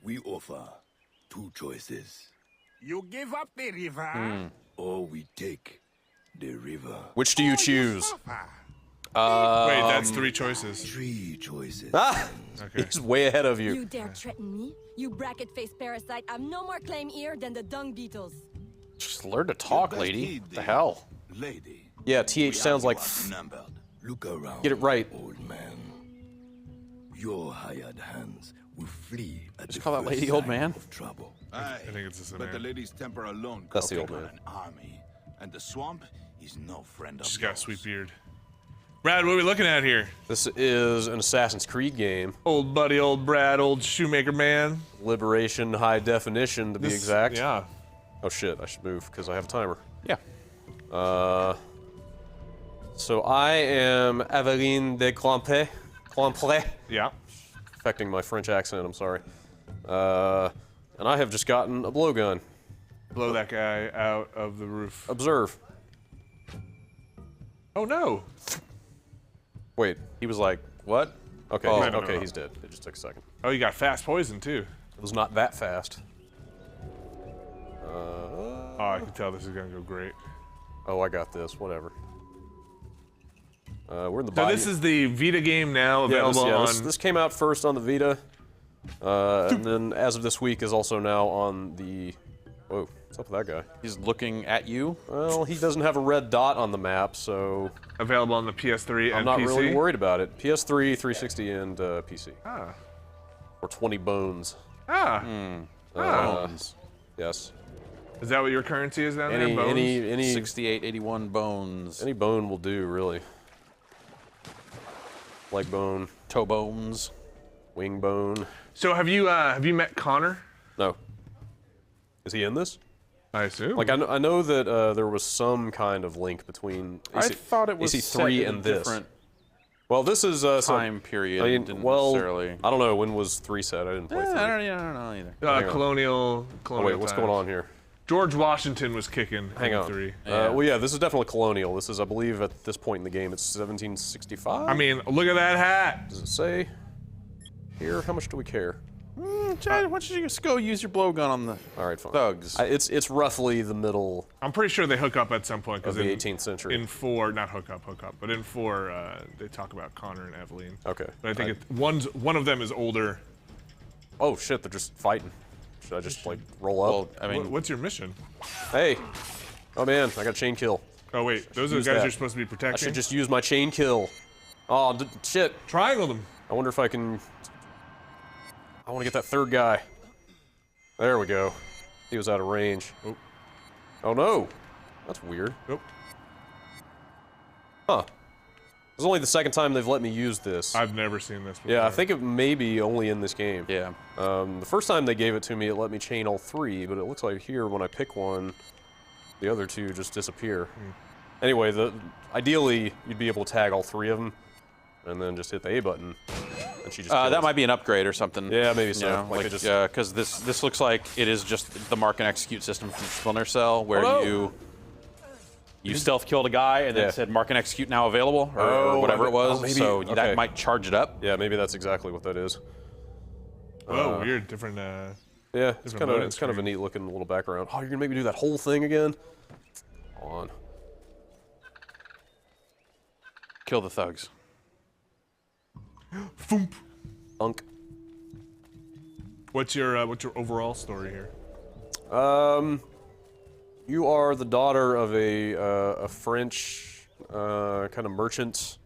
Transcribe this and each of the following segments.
We offer two choices. You give up the river? Or we take the river. Which do you choose? Wait, that's 3 choices. 3 choices. Ah! Okay. He's way ahead of you. You dare threaten me? You bracket-faced parasite. I've no more claim here than the dung beetles. Just learn to talk, lady. What the hell? Lady. Yeah, TH sounds like. Numbered. Look around. Get it right. Old man. Your hired hands will flee at Just the call that first lady old sign man? of trouble. I think it's the same But the man. lady's temper alone That's could the old take on man. an army. And the swamp is no friend of She's got a yours. sweet beard. Brad, what are we looking at here? This is an Assassin's Creed game. Old buddy, old Brad, old shoemaker man. Liberation High Definition, to be This- exact. Yeah. Oh shit, I should move because I have a timer. Yeah. So I am Aveline de Clampe. Yeah. Affecting my French accent, I'm sorry. And I have just gotten a blowgun. Blow that guy out of the roof. Observe. Oh no. Wait, he was like, what? Okay, Oh. he's, No, okay, no. he's dead. It just took a second. Oh, you got fast poison too. It was not that fast. Oh, I can tell this is gonna go great. Oh, I got this. Whatever. We're in the So Bayou. this is the Vita game now yeah, available this, on. this came out first on the Vita, and then as of this week is also now on the. Whoa, what's up with that guy? He's looking at you. Well, he doesn't have a red dot on the map, so Available on the PS3 I'm and not PC. really worried about it. PS3, 360, and PC. Ah. For 20 bones. Ah. Bones. Yes. Is that what your currency is down there? Any Bones? any 68, 81 bones. any bone will do, really. Leg bone, Toe bones. wing bone. So have you met Connor? No. Is he in this? I assume. Like I know that there was some kind of link between I thought it was set AC3 in a and this. different Well, this is time period. I mean, didn't well, necessarily. I don't know when was 3 set. I didn't play 3. I don't know either. hang on. colonial. Oh, wait, what's going on here? George Washington was kicking. Hang in on. 3. Yeah. Well, yeah, this is definitely colonial. This is, I believe, at this point in the game, it's 1765. I mean, look at that hat. Does it say here? How much do we care? Chad, why don't you just go use your blowgun on the All right, fine. thugs? It's roughly the middle I'm pretty sure they hook up at some point of because the 18th century. in 4, not hook up, but in 4 they talk about Connor and Evelyn. Okay. But I think one of them is older. Oh shit, they're just fighting. Should I just like roll up? Well, I mean, What's your mission? Hey. Oh man, I got a chain kill. Oh wait, those are the use guys that. you're supposed to be I protecting. should just use my chain kill. Oh shit. triangle them. I wonder if I can. I want to get that third guy. There we go. He was out of range. Oh. Oh no. That's weird. Nope. Huh. This is only the second time they've let me use this. I've never seen this before. Yeah, I think it may be only in this game. yeah. The first time they gave it to me, it let me chain all 3, but it looks like here, when I pick one, the other 2 just disappear. Anyway, ideally, you'd be able to tag all 3 of them, and then just hit the A button, and she just That kills. might be an upgrade or something. Yeah, maybe so. You know, Like like, it just- because this looks like it is just the mark and execute system from Splinter Cell, where Oh, no. you stealth killed a guy and then Yeah. it said mark and execute now available, or, Oh, whatever it was. maybe- so okay. that might charge it up. Yeah, maybe that's exactly what that is. Oh, weird, different. Yeah, it's Different kind of loading it's kind of a screen. neat looking little background. Oh, you're gonna make me do that whole thing again? Come on. Kill the thugs. Foomp. Unk. What's your overall story here? You are the daughter of a French kind of merchant,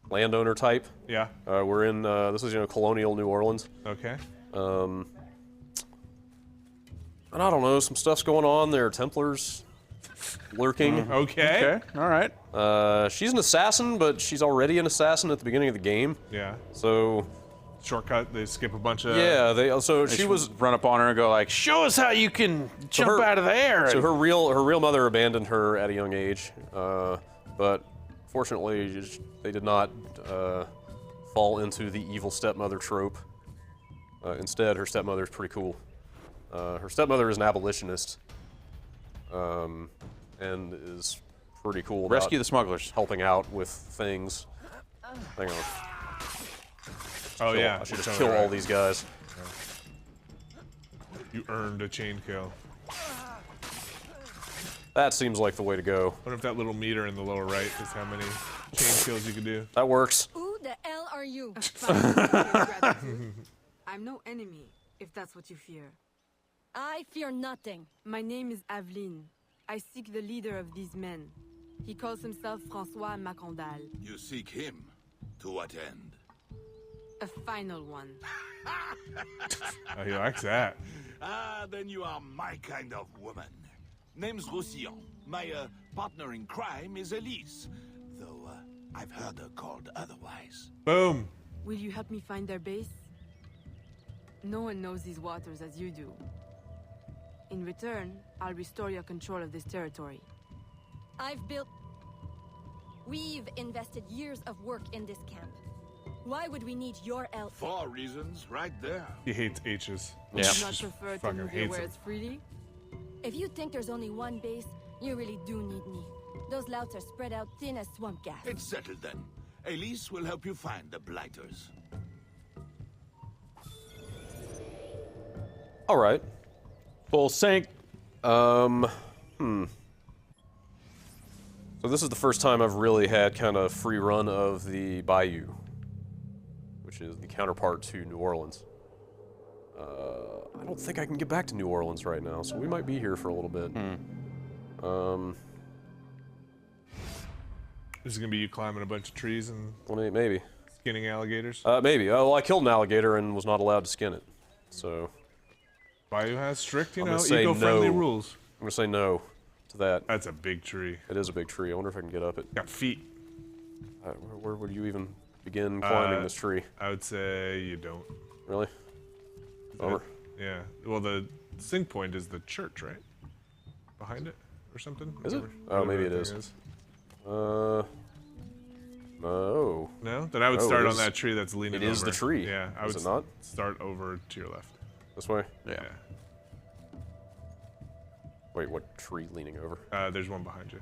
landowner type. Yeah. We're in this is colonial New Orleans, Okay. and I don't know, some stuff's going on. There are Templars lurking. Okay. All right. She's an assassin, but she's already an assassin at the beginning of the game. Yeah. So Shortcut. They skip a bunch of. yeah, she She was. run up on her and go like, "Show us how you can jump her- out of the air." So and- her real mother abandoned her at a young age, but fortunately they did not fall into the evil stepmother trope. Instead, her stepmother is pretty cool. Her stepmother is an abolitionist, and is pretty cool about Rescue the smugglers. helping out with things. Hang on. Oh yeah. I should just It's kill alright. all these guys. You earned a chain kill. That seems like the way to go. Wonder if that little meter in the lower right is how many chain kills you can do. That works. Who the hell are you? I'm no enemy, if that's what you fear. I fear nothing. My name is Aveline. I seek the leader of these men. He calls himself François Macondal. You seek him. To what end? A final one. Oh, he likes that. Ah, then you are my kind of woman. Name's Roussillon. My partner in crime is Elise. Though I've heard her called otherwise. Boom. Will you help me find their base? No one knows these waters as you do. In return, I'll restore your control of this territory. We've invested years of work in this camp. Why would we need your help? 4 reasons right there. He hates H's. Yeah. Do you Just not prefer to fucking move your hates them. wares freely? If you think there's only one base, you really do need me. Those louts are spread out thin as swamp gas. It's settled then. Elise will help you find the blighters. All right. Full sync. So this is the first time I've really had kind of free run of the Bayou, which is the counterpart to New Orleans. I don't think I can get back to New Orleans right now, so we might be here for a little bit. This is gonna be you climbing a bunch of trees and Well, maybe. skinning alligators. Maybe. Oh, well, I killed an alligator and was not allowed to skin it. So Bayou has strict, you I'm know, gonna say eco-friendly no. rules. I'm gonna say no to that. That's a big tree. It is a big tree. I wonder if I can get up it. Got feet. Where would you even begin climbing this tree? I would say you don't. Really? Bummer. Yeah. Well, the sync point is the church, right? Behind it, or something. Is it? Whatever- Oh, maybe whatever it that is. thing No. No? Then I would Oh, start it on is- that tree that's leaning it over. is the tree. Yeah, I Is would it not? start over to your left. This way? Yeah. Wait, what tree leaning over? There's one behind you.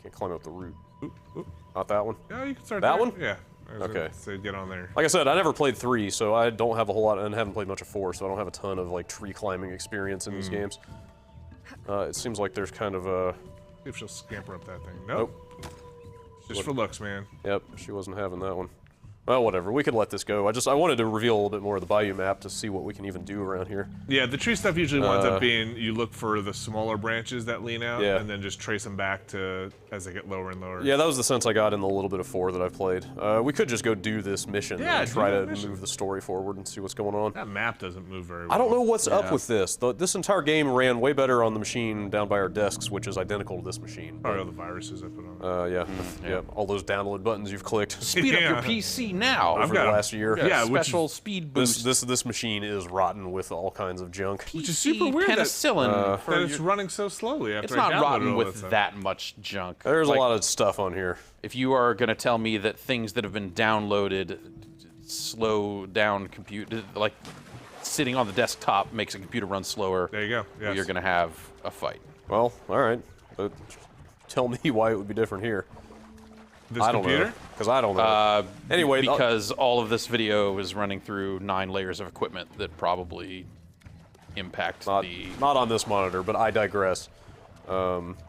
Can't climb up the root. Oop, oop. Not that one? Yeah, you can start That there. one? Yeah. I was gonna Okay. say get on there. Like I said, I never played 3, so I don't have a whole lot, and haven't played much of 4, so I don't have a ton of like tree climbing experience in these games. It seems like there's kind of a... See if she'll scamper up that thing. Nope. Just for looks, man. Yep, she wasn't having that one. Well, whatever. We could let this go. I wanted to reveal a little bit more of the Bayou map to see what we can even do around here. Yeah, the tree stuff usually winds up being you look for the smaller branches that lean out, Yeah. and then just trace them back to as they get lower and lower. Yeah, that was the sense I got in the little bit of 4 that I've played. We could just go do this mission Yeah, and do try that to mission. move the story forward and see what's going on. That map doesn't move very well. I don't know what's up Yeah. with this. This entire game ran way better on the machine down by our desks, which is identical to this machine. Probably all the viruses I put on. Yeah, yeah, all those download buttons you've clicked. Speed up your PC now. Over got the 'em. last year. Yeah, which Special is- speed This boost. this machine is rotten with all kinds of junk. Which is super weird that- Penicillin. for That it's your- running so slowly after it's I not downloaded rotten all with stuff. that much junk. There's Like, a lot of stuff on here. If you are going to tell me that things that have been downloaded slow down compute, like sitting on the desktop makes a computer run slower, There you go. Yes. you're going to have a fight. Well, all right. But tell me why it would be different here. This I don't computer? know. Because I don't know. Anyway, because all of this video is running through 9 layers of equipment that probably impact the. not on this monitor, but I digress.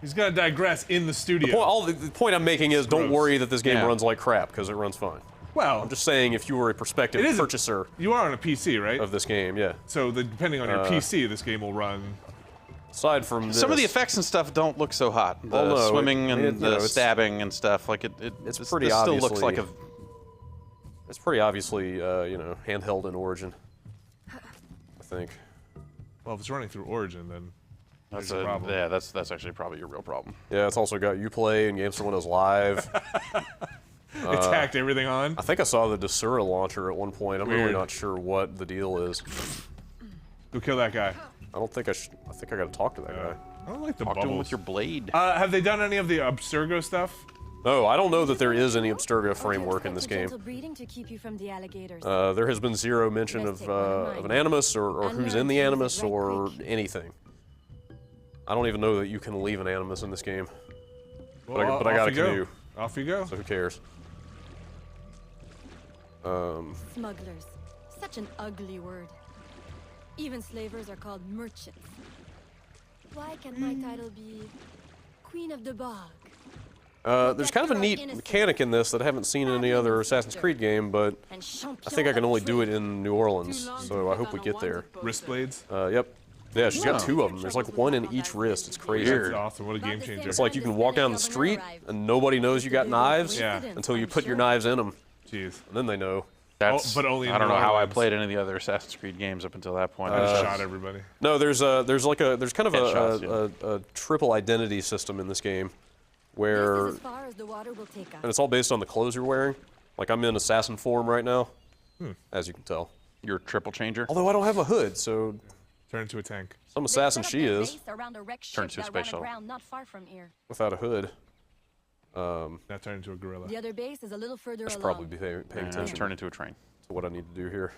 He's got to digress in the studio. Well, the point I'm making is don't gross. worry that this game Yeah. runs like crap, because it runs fine. well, I'm just saying if you were a prospective It is a- purchaser you are on a PC, right? of this game, yeah. So depending on your PC, this game will run. Aside from this, Some of the effects and stuff don't look so hot. The Well, no, swimming I mean, and you know, the it's- stabbing and stuff, like it's this pretty still looks like a. obviously- it's pretty obviously, handheld in Origin. I think. Well, if it's running through Origin, then That's there's a problem. yeah, that's actually probably your real problem. Yeah, it's also got Uplay and Games for Windows Live. It's hacked everything on. I think I saw the Desura launcher at one point. I'm really Weird. not sure what the deal is. Go kill that guy. I don't think I should. I think I gotta talk to that guy. I don't like the Talk to him bubbles. with your blade. Have they done any of the Abstergo stuff? No, I don't know that there is any Abstergo framework in this game. Gentle breeding to keep you from the alligators. There has been zero mention Let's of take one of mine. an Animus or And who's learn in the to use it Animus right or quick. anything. I don't even know that you can leave an Animus in this game. Well, But I got a off you go. canoe, Off you go. so who cares? Smugglers. Such an ugly word. Even slavers are called merchants. Why can't my title be Queen of the Bog? There's kind of a neat mechanic in this that I haven't seen in any other Assassin's Creed game, but I think I can only do it in New Orleans, so I hope we get there. Wrist blades? Yep. Yeah, she's got 2 of them. There's like 1 in each wrist. It's crazy. That's awesome. What a game changer. It's like you can walk down the street and nobody knows you got knives until you put your knives in them. Jeez. And then they know. That's, but only in I don't know New how I Orleans. played any of the other Assassin's Creed games up until that point. I just shot everybody. No, there's kind of Headshots, a triple identity system in this game, where As far as the water will take us. and it's all based on the clothes you're wearing. Like I'm in assassin form right now, as you can tell. You're a triple changer. Although I don't have a hood, so Turn into a tank. some assassin she is Turn to a space shuttle. Not far from here. without a hood. Now turn into a gorilla. The other base is a little further I should along. probably be paying And attention turn into a train. to what I need to do here.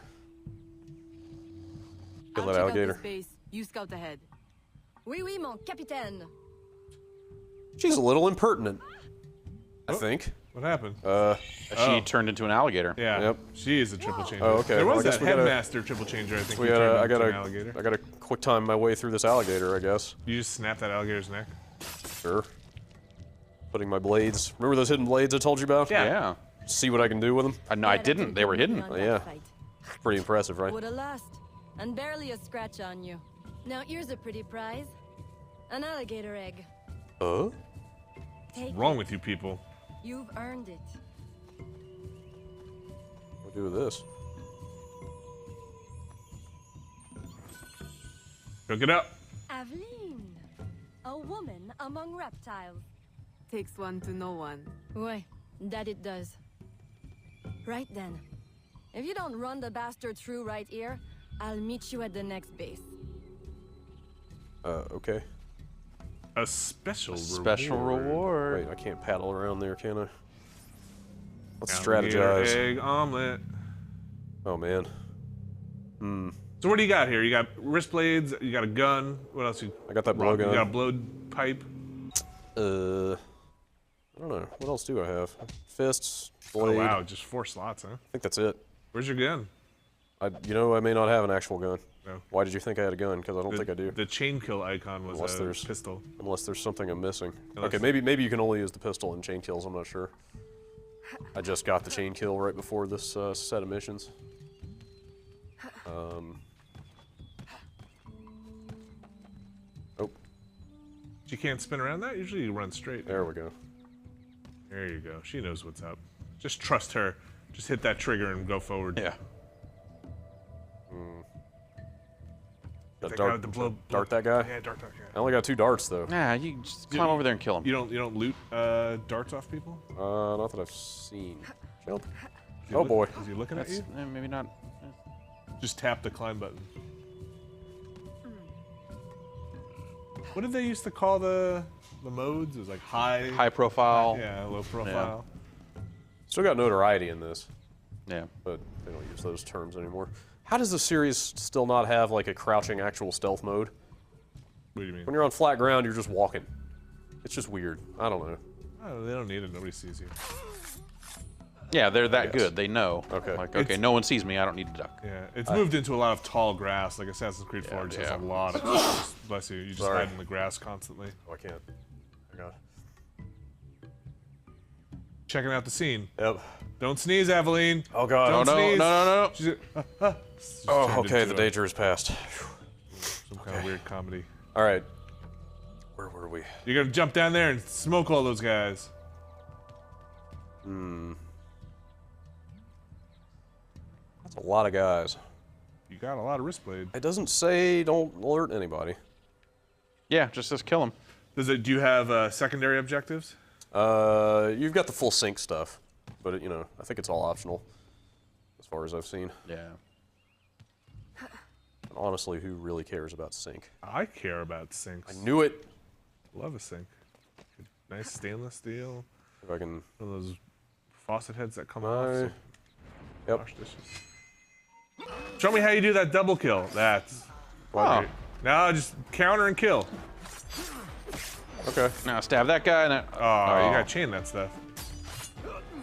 Kill I'll that check out alligator. this base. You scout ahead. Oui, oui, mon capitaine. She's a little impertinent, I think. What happened? She turned into an alligator. Yeah. Yep. She is a triple changer. Oh, okay. There Well, I was guess that we gotta- headmaster triple changer, I think. We who turned I into an gotta alligator. I gotta quick time my way through this alligator, I guess. You just snap that alligator's neck. Sure. Putting my blades. Remember those hidden blades I told you about? Yeah. See what I can do with them. No, I didn't. They were hidden. On yeah. that fight. Pretty impressive, right? Would have lost, and barely a scratch on you. Now here's a pretty prize. An alligator egg. Oh? Take What's wrong it. with you people? You've earned it. What do we do with this? Cook it up. Aveline, a woman among reptiles. Takes one to know one. Ouais, that it does. Right then. If you don't run the bastard through right here, I'll meet you at the next base. Okay. A special Special reward. Wait, I can't paddle around there, can I? Let's Alligator strategize. Egg omelet. Oh, man. So what do you got here? You got wrist blades. You got a gun. What else? I got that You blowgun. got a blow pipe. I don't know. What else do I have? Fists, Oh blade. wow, just 4 slots, huh? I think that's it. Where's your gun? I may not have an actual gun. No. Why did you think I had a gun? Because I don't think I do. The chain kill icon was Unless a there's- pistol. Unless there's something I'm missing. Unless- Okay, maybe you can only use the pistol in chain kills. I'm not sure. I just got the chain kill right before this set of missions. Oh, You can't spin around that? Usually you run straight. there we go. There you go. She knows what's up. Just trust her. Just hit that trigger and go forward. Yeah. Got That guy dart, with the blow- dart that guy. Yeah, dart that guy. I only got 2 darts though. Nah, you just climb over there and kill him. You don't loot darts off people? Not that I've seen. Jump. Is he Oh look- boy. Is he looking at That's you? maybe not. Just tap the climb button. What did they used to call the modes? It was like High profile. Yeah, low profile. Still got notoriety in this, Yeah. but they don't use those terms anymore. How does the series still not have like a crouching actual stealth mode? What do you mean? When you're on flat ground, you're just walking. It's just weird. I don't know. Oh, they don't need it. Nobody sees you. Yeah, they're that Yes. good. They know. Okay. Like, okay, no one sees me. I don't need to duck. Yeah, it's moved into a lot of tall grass. Like Assassin's Creed 4 just has yeah. a lot of. Bless you. You just Sorry. hide in the grass constantly. Oh, I can't. I got. Checking out the scene. Yep. Don't sneeze, Aveline. Oh god. Don't no, sneeze. no. She's, Oh, turned okay. into The a- danger is past. Some kind of weird comedy. All right. Where were we? You're gonna jump down there and smoke all those guys. That's a lot of guys. You got a lot of wrist blade. It doesn't say don't alert anybody. Yeah, just kill him. Does it? Do you have secondary objectives? You've got the full sync stuff, but I think it's all optional, as far as I've seen. Yeah. And honestly, who really cares about sync? I care about sinks. I knew it. Love a sink. Nice stainless steel. If I can. One of those faucet heads that come I- off. So Yep. wash dishes. Show me how you do that double kill. That's. Oh. No, just counter and kill. Okay. Now stab that guy and then. Oh, you gotta chain that stuff.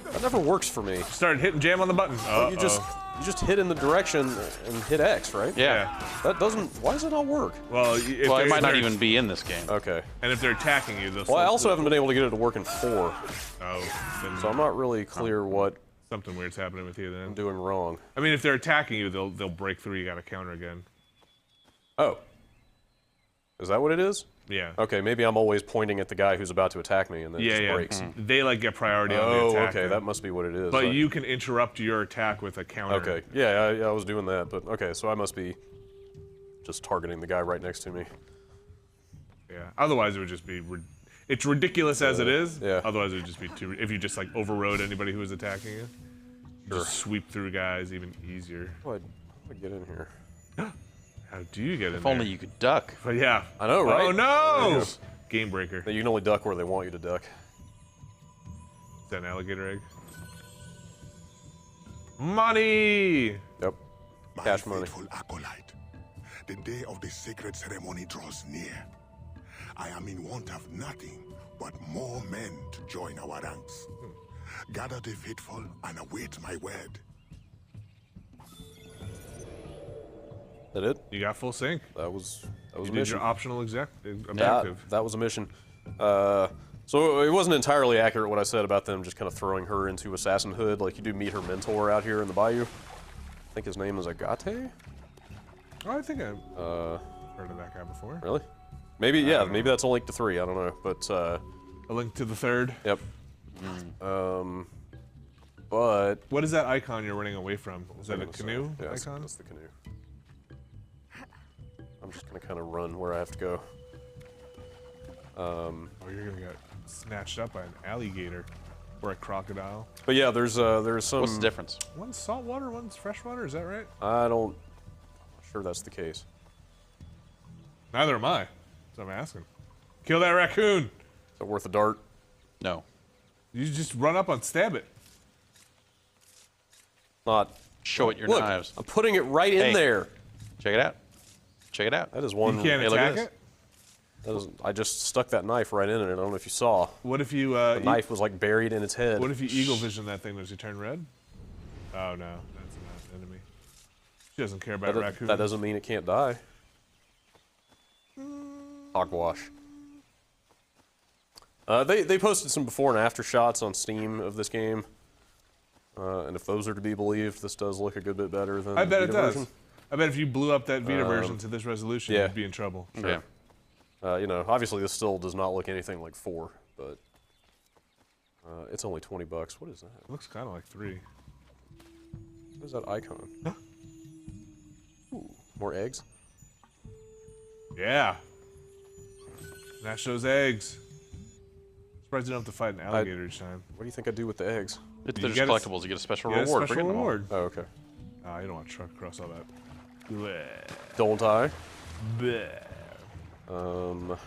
That never works for me. Started hitting jam on the button. You just You just hit in the direction and hit X, right? Yeah. That doesn't. Why does it not work? Well, Well, it might not even be in this game. Okay. And if they're attacking you, they'll. Well, I also haven't been able to get it to work in 4, Oh, then so I'm not really clear what something weird's happening with you I'm then. doing wrong. I mean, if they're attacking you, they'll break through. You got to counter again. Oh. Is that what it is? Yeah. Okay, maybe I'm always pointing at the guy who's about to attack me and then it Yeah, just yeah. breaks. They like get priority on the Oh, attack. okay, then. that must be what it is. But you can interrupt your attack with a counter. Okay, yeah, I was doing that, but okay, so I must be just targeting the guy right next to me. Yeah. Otherwise, it would just be. It's ridiculous as it is. Yeah. Otherwise, it would just be too. If you just like overrode anybody who was attacking you, just sweep through guys even easier. How do I get in here? How do you get in If there? only you could duck. But yeah. I know, right? Oh no! Yes. Game breaker. You can only duck where they want you to duck. Is that an alligator egg? Money! Yep. My Cash money. faithful acolyte, the day of the sacred ceremony draws near. I am in want of nothing but more men to join our ranks. Gather the faithful and await my word. That it? You got full sync. That was a You did mission. your optional That, objective. that was a mission. So it wasn't entirely accurate what I said about them just kind of throwing her into assassinhood. Like, you do meet her mentor out here in the Bayou. I think his name is Agate? Oh, I think I've heard of that guy before. Really? Maybe, yeah, maybe that's a link to 3, I don't know. But, A link to the third. yep. But... What is that icon you're running away from? Is that a canoe Yeah, icon? that's the canoe. I'm just gonna kind of run where I have to go. Oh, you're gonna get snatched up by an alligator or a crocodile. But yeah, there's some... What's the difference? One's saltwater, one's freshwater. Is that right? I'm not sure that's the case. Neither am I. That's what I'm asking. Kill that raccoon. Is it worth a dart? No. You just run up and stab it. Not. Show it your Look, knives. I'm putting it right in Hey. there. Check it out. Check it out. That is one. You can't Hey, look at attack this. it. That is, I just stuck that knife right in it. I don't know if you saw. What if you The knife was like buried in its head. What if you eagle vision that thing? Does he turn red? Oh no, that's an enemy. She doesn't care about raccoons. That doesn't mean it can't die. Hogwash. They posted some before and after shots on Steam of this game. And if those are to be believed, this does look a good bit better than I bet the it Vita does. version. I bet if you blew up that Vita version to this resolution, yeah. you'd be in trouble. Yeah. You know, obviously this still does not look anything like 4, but it's only $20. What is that? It looks kind of like 3. What is that icon? Ooh, more eggs? Yeah. Snatch those eggs. Surprised you don't have to fight an alligator each time. What do you think I do with the eggs? It's You there's get a- collectibles. You get a special Get a reward for special getting them all. reward. Oh, okay. Ah, you don't want to truck across all that. Bleh. Don't I? Bleh. So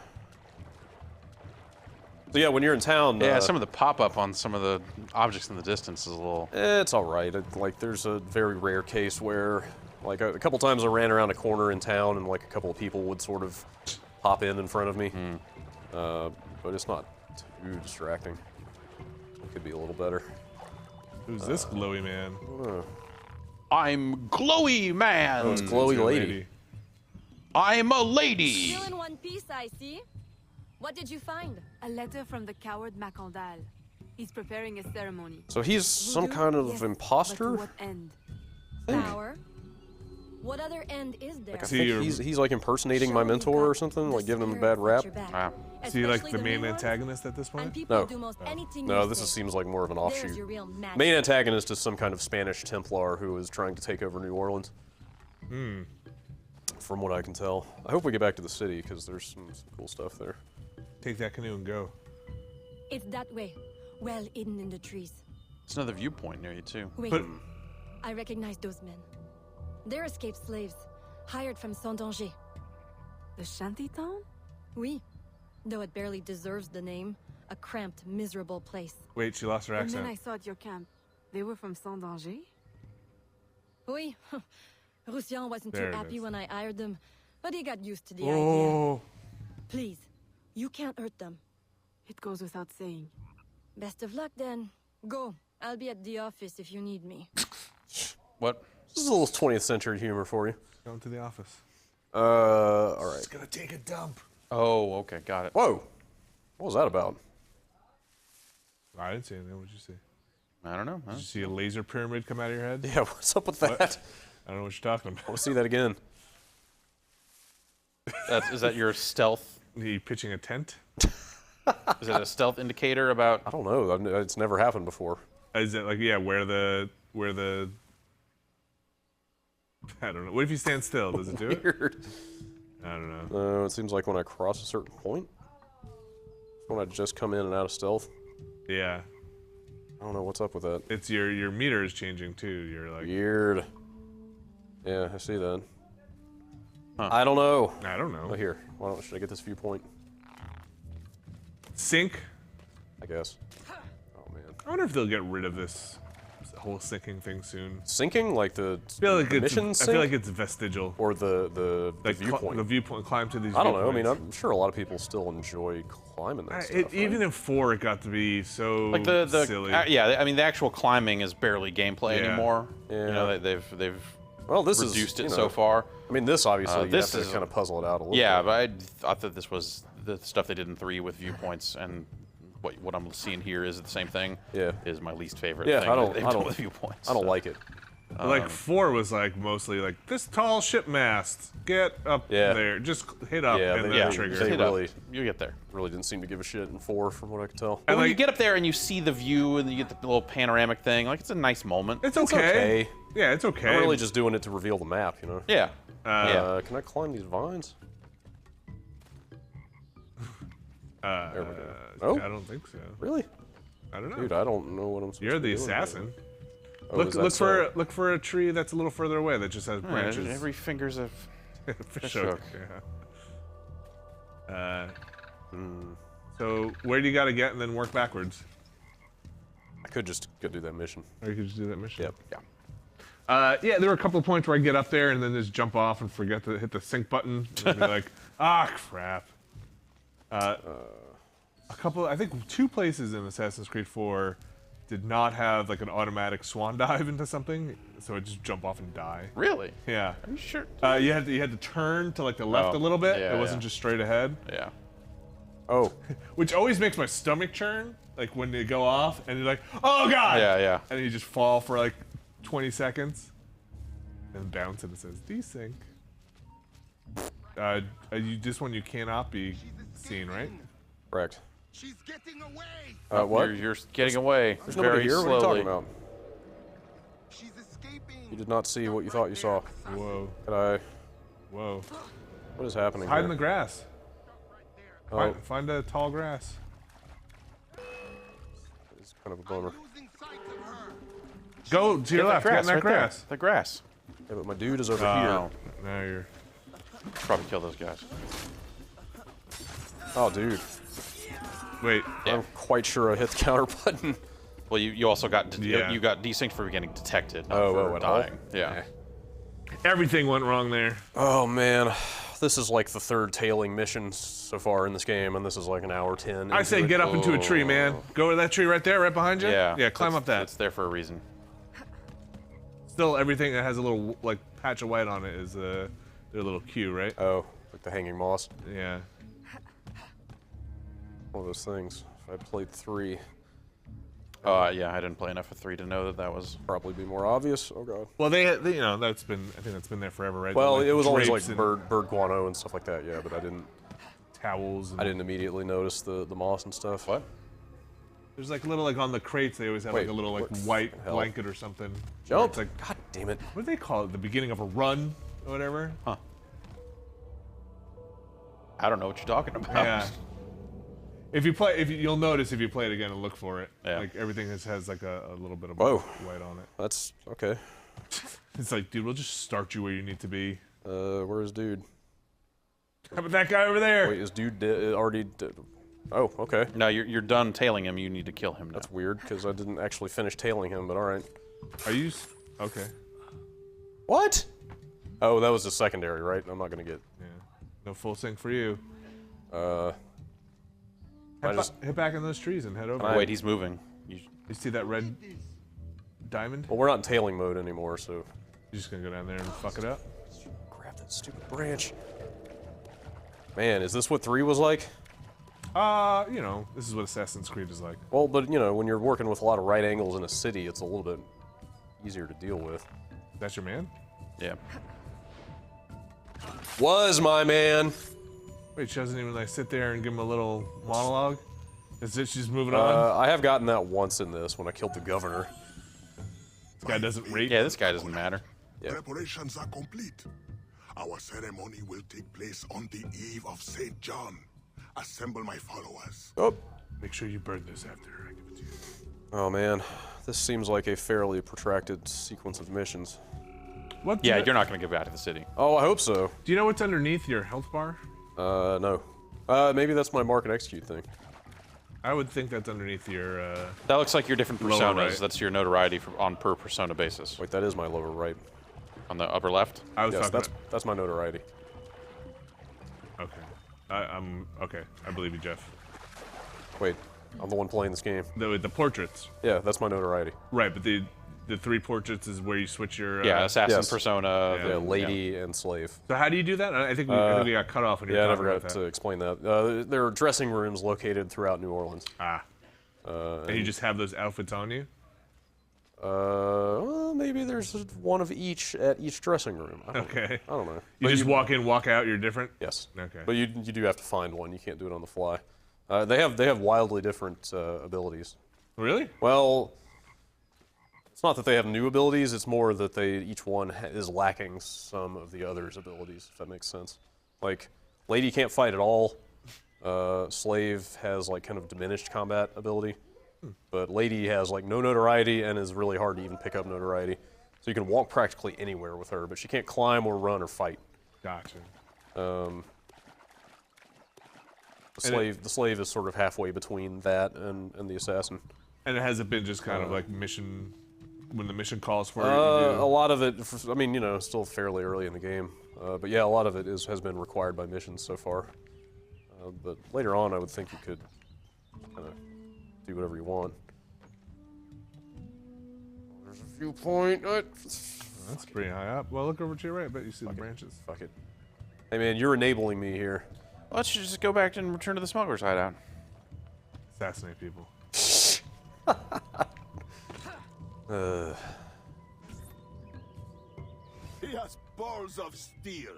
yeah, when you're in town, Yeah, some of the pop-up on some of the objects in the distance is a little... it's all right. Like, there's a very rare case where, like, a couple times I ran around a corner in town and, like, a couple of people would sort of pop in front of me. But it's not too distracting. It could be a little better. Who's this glowy man? I'm Glowy Man! Oh, it's Glowy your Lady. I'm a lady! Still in one piece, I see. What did you find? A letter from the coward Macandal. He's preparing a ceremony. So he's some Voodoo? kind of Yes, But imposter? to what end? Power. What other end is there? I See, think you're- he's like impersonating my Show you mentor or got something, the like giving him a spirits bad rap. at your back. Ah. So you like Especially the main new ones, antagonist at this And point? people No. do most anything No, you this say. seems like more of an There's offshoot. your real magic. Main antagonist is some kind of Spanish Templar who is trying to take over New Orleans. From what I can tell. I hope we get back to the city because there's some cool stuff there. Take that canoe and go. It's that way, well hidden in the trees. It's another viewpoint near you, too. Wait, But I recognize those men. They're escaped slaves, hired from Saint-Danger. The shanty town? Oui, though it barely deserves the name. A cramped, miserable place. wait, she lost her And then accent. I saw at your camp. They were from Saint-Danger? Oui, Roussillon wasn't There too it happy is. when I hired them, but he got used to the idea. Oh, Please, you can't hurt them. It goes without saying. Best of luck then. Go. I'll be at the office if you need me. What? This is a little 20th century humor for you. Going to the office. All right. It's gonna take a dump. Oh, okay, got it. Whoa. What was that about? I didn't see anything. What did you see? I don't know. Did you see a laser pyramid come out of your head? Yeah, what's up with that? What? I don't know what you're talking about. I want to see that again. Is that your stealth? Are you pitching a tent? Is it a stealth indicator about? I don't know. It's never happened before. Is it like, yeah, where the I don't know. What if you stand still? Does it do it? Weird. I don't know. It seems like when I cross a certain point, when I just come in and out of stealth. Yeah. I don't know what's up with that. It's your meter is changing too. You're like Weird. Yeah, I see that. Huh. I don't know. I don't know. Oh, here. Should I get this viewpoint? Sync. I guess. Oh man. I wonder if they'll get rid of this whole syncing thing soon. Syncing, like the I mission sync? feel like it's vestigial. Or the Like viewpoint. the viewpoint, climb to these. I don't know. I mean, viewpoints. I'm sure a lot of people still enjoy climbing that stuff. Even in 4, it got to be so Like the silly. yeah, I mean the actual climbing is barely gameplay Yeah. anymore. Yeah. You know, they've well, this reduced is it you so know, far. I mean, this obviously you this have to is- kind of puzzle it out a little. Yeah, bit. but I thought that this was the stuff they did in 3 with viewpoints, and what I'm seeing here is the same thing. Yeah. Is my least favorite Yeah, thing I don't- that they've I done don't- with viewpoints. I don't so. like it. Like 4 was like mostly like this tall ship mast, get up Yeah. there, just hit up Yeah, and they- then they- trigger. they Hit up. really- You get there. Really didn't seem to give a shit in 4, from what I could tell. But when you like- get up there and you see the view and you get the little panoramic thing, like it's a nice moment. It's okay. okay. Yeah, it's okay. I'm really just doing it to reveal the map, you know. Yeah. Yeah. Can I climb these vines? There we go. Oh, I don't think so. really? I don't know. Dude, I don't know what I'm supposed You're to the be doing. assassin. Oh, Look is that look so? for a tree that's a little further away that just has branches. Every finger's a Fish hook. hook. Yeah. So where do you got to get and then work backwards? I could just go do that mission. Or you could just do that mission. Yep. yeah. Yeah, there were a couple of points where I get up there and then just jump off and forget to hit the sync button and be like, ah, crap. I think 2 places in Assassin's Creed 4 did not have like an automatic swan dive into something, so I just jump off and die. Really? Yeah. Are you sure? You had to turn to like the left Oh, a little bit. yeah, it wasn't yeah. just straight ahead, Yeah. Oh, which always makes my stomach churn. Like when they go off and you're like, oh god. Yeah, yeah. And you just fall for like 20 seconds, and bounce and it says desync. This one you cannot be seen, right? correct. She's getting away. What? You're getting away There's nobody very here. slowly. What are you talking about? She's escaping. You did not see what you thought you saw. Whoa, Could I? whoa. What is happening Hide here? in the grass. Oh, Find a tall grass. it's kind of a bummer. Losing sight of her. Go to your Get left. Get in that right there. grass. The grass. Yeah, but my dude is over Oh. here. Now you're. Probably kill those guys. Oh, dude. Wait. Yeah. I'm quite sure I hit the counter button. Well, you also got Yeah. you got desynced for getting detected. Not Oh, for at all? dying. Yeah. Everything went wrong there. Oh man, this is like the 3rd tailing mission so far in this game, and this is like an hour 10. I say into it. get up into a tree, man. Go to that tree right there, right behind you. Yeah. Yeah, climb That's- up that. It's there for a reason. Still, everything that has a little like patch of white on it is their little cue, right? Oh, like the hanging moss. Yeah. One of those things. If I played 3, Yeah, I didn't play enough of 3 to know that was. probably be more obvious. Oh god. Well, they I think that's been there forever, right? Well, Like it was always like drapes and bird guano and stuff like that. Yeah, but I towels. And didn't immediately notice the moss and stuff. What? There's like little like on the crates they always have Wait, like a little like what white the hell? blanket or something. where Jump! It's like God damn it! what do they call it? The beginning of a run or whatever. Huh. I don't know what you're talking about. Yeah. You'll notice if you play it again and look for it. Yeah. Like everything has like a little bit of Whoa. white on it. That's okay. It's like, dude, we'll just start you where you need to be. Where's dude? How about that guy over there? Wait, is dude already? Oh, okay. No, you're done tailing him. You need to kill him now. That's weird because I didn't actually finish tailing him. But all right. Are you? Okay. What? Oh, that was the secondary, right? I'm not gonna get. Yeah. No full sync for you. Hit back in those trees and head over. Oh, wait, he's moving. You see that red diamond? Well, we're not in tailing mode anymore, so. You just gonna go down there and fuck it up? Grab that stupid branch. Man, is this what 3 was like? You know, this is what Assassin's Creed is like. Well, but you know, when you're working with a lot of right angles in a city, it's a little bit easier to deal with. That's your man? Yeah. Was my man. Wait, she doesn't even like sit there and give him a little monologue? Is it she's moving on? I have gotten that once in this when I killed the governor. This guy doesn't rate. Yeah, this guy doesn't matter. Yeah. Preparations are complete. Our ceremony will take place on the eve of St. John. Assemble my followers. Oh. Make sure you burn this after I give it to you. Oh man, this seems like a fairly protracted sequence of missions. What? Yeah, you're not going to get back to the city. Oh, I hope so. Do you know what's underneath your health bar? No. Maybe that's my mark and execute thing. I would think that's underneath your. That looks like your different Lower personas. right. That's your notoriety on per persona basis. Wait, that is my lower right. On the upper left? I was Yes, talking that's my notoriety. about. Okay. I'm okay. I believe you, Jeff. Wait, I'm the one playing this game. The portraits. Yeah, that's my notoriety. Right, but the 3 portraits is where you switch your. Yeah, assassin yes. persona. Yeah, lady and slave. So how do you do that? I think we got cut off when you were Yeah, I talking never about got that. to explain that. There are dressing rooms located throughout New Orleans. And you just have those outfits on you? Well, maybe there's one of each at each dressing room. I don't know. You But just walk in, walk out. You're different. Yes. Okay. But you do have to find one. You can't do it on the fly. They have wildly different abilities. Really? Well, it's not that they have new abilities. It's more that each one is lacking some of the other's abilities. If that makes sense. Like, lady can't fight at all. Slave has like kind of diminished combat ability. But lady has like no notoriety and is really hard to even pick up notoriety. So you can walk practically anywhere with her, but she can't climb or run or fight. Gotcha. The slave is sort of halfway between that and the assassin. And it hasn't been just kind of like mission, when the mission calls for it. A lot of it, I mean, you know, still fairly early in the game. But yeah, a lot of it has been required by missions so far. But later on, I would think you could kind of do whatever you want. There's a viewpoint. That's pretty high up. Well, look over to your right. I bet you see the branches. Fuck it. Hey man, you're enabling me here. Let's just go back and return to the smuggler's hideout. Assassinate people. He has balls of steel.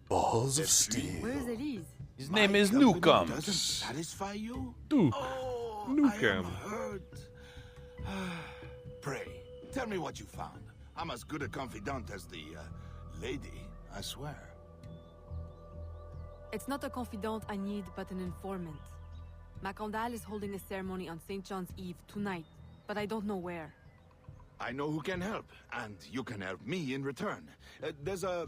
Balls of steel. Where's Elise? His name is Company Newcomb. doesn't satisfy you? Duke. Oh, I Newcomb. am hurt. Pray, tell me what you found. I'm as good a confidant as the lady, I swear. It's not a confidant I need, but an informant. Macondal is holding a ceremony on St. John's Eve tonight, but I don't know where. I know who can help, and you can help me in return. There's a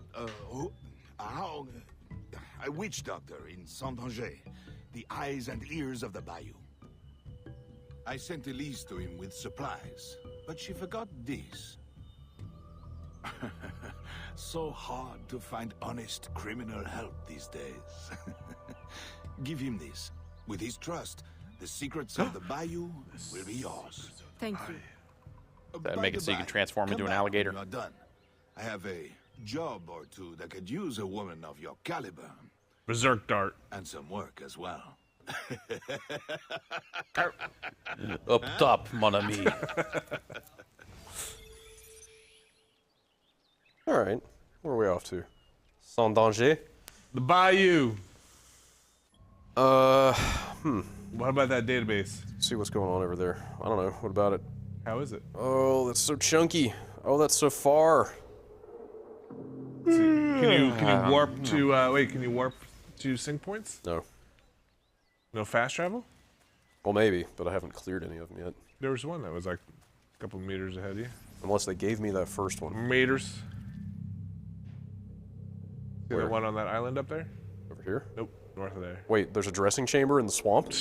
witch doctor in Saint-Danger, the eyes and ears of the Bayou. I sent Elise to him with supplies, but she forgot this. So hard to find honest criminal help these days. Give him this. With his trust, the secrets of the Bayou will be yours. Thank you. That By make it the so you can by, transform into come an back alligator. when you're done. I have a job or two that could use a woman of your caliber, Berserk dart. and some work as well. Up top, mon ami. All right, where are we off to? Saint-Danger. The Bayou. Let's What about that database? see what's going on over there. I don't know. What about it? How is it? Oh, that's so chunky. Oh, that's so far. Can you warp to? Wait, can you warp to sync points? No. No fast travel? Well, maybe, but I haven't cleared any of them yet. There was one that was like a couple meters ahead of you. Unless they gave me that first one. Meters. See Where? the one on that island up there? Over here? Nope, north of there. Wait, there's a dressing chamber in the swamp?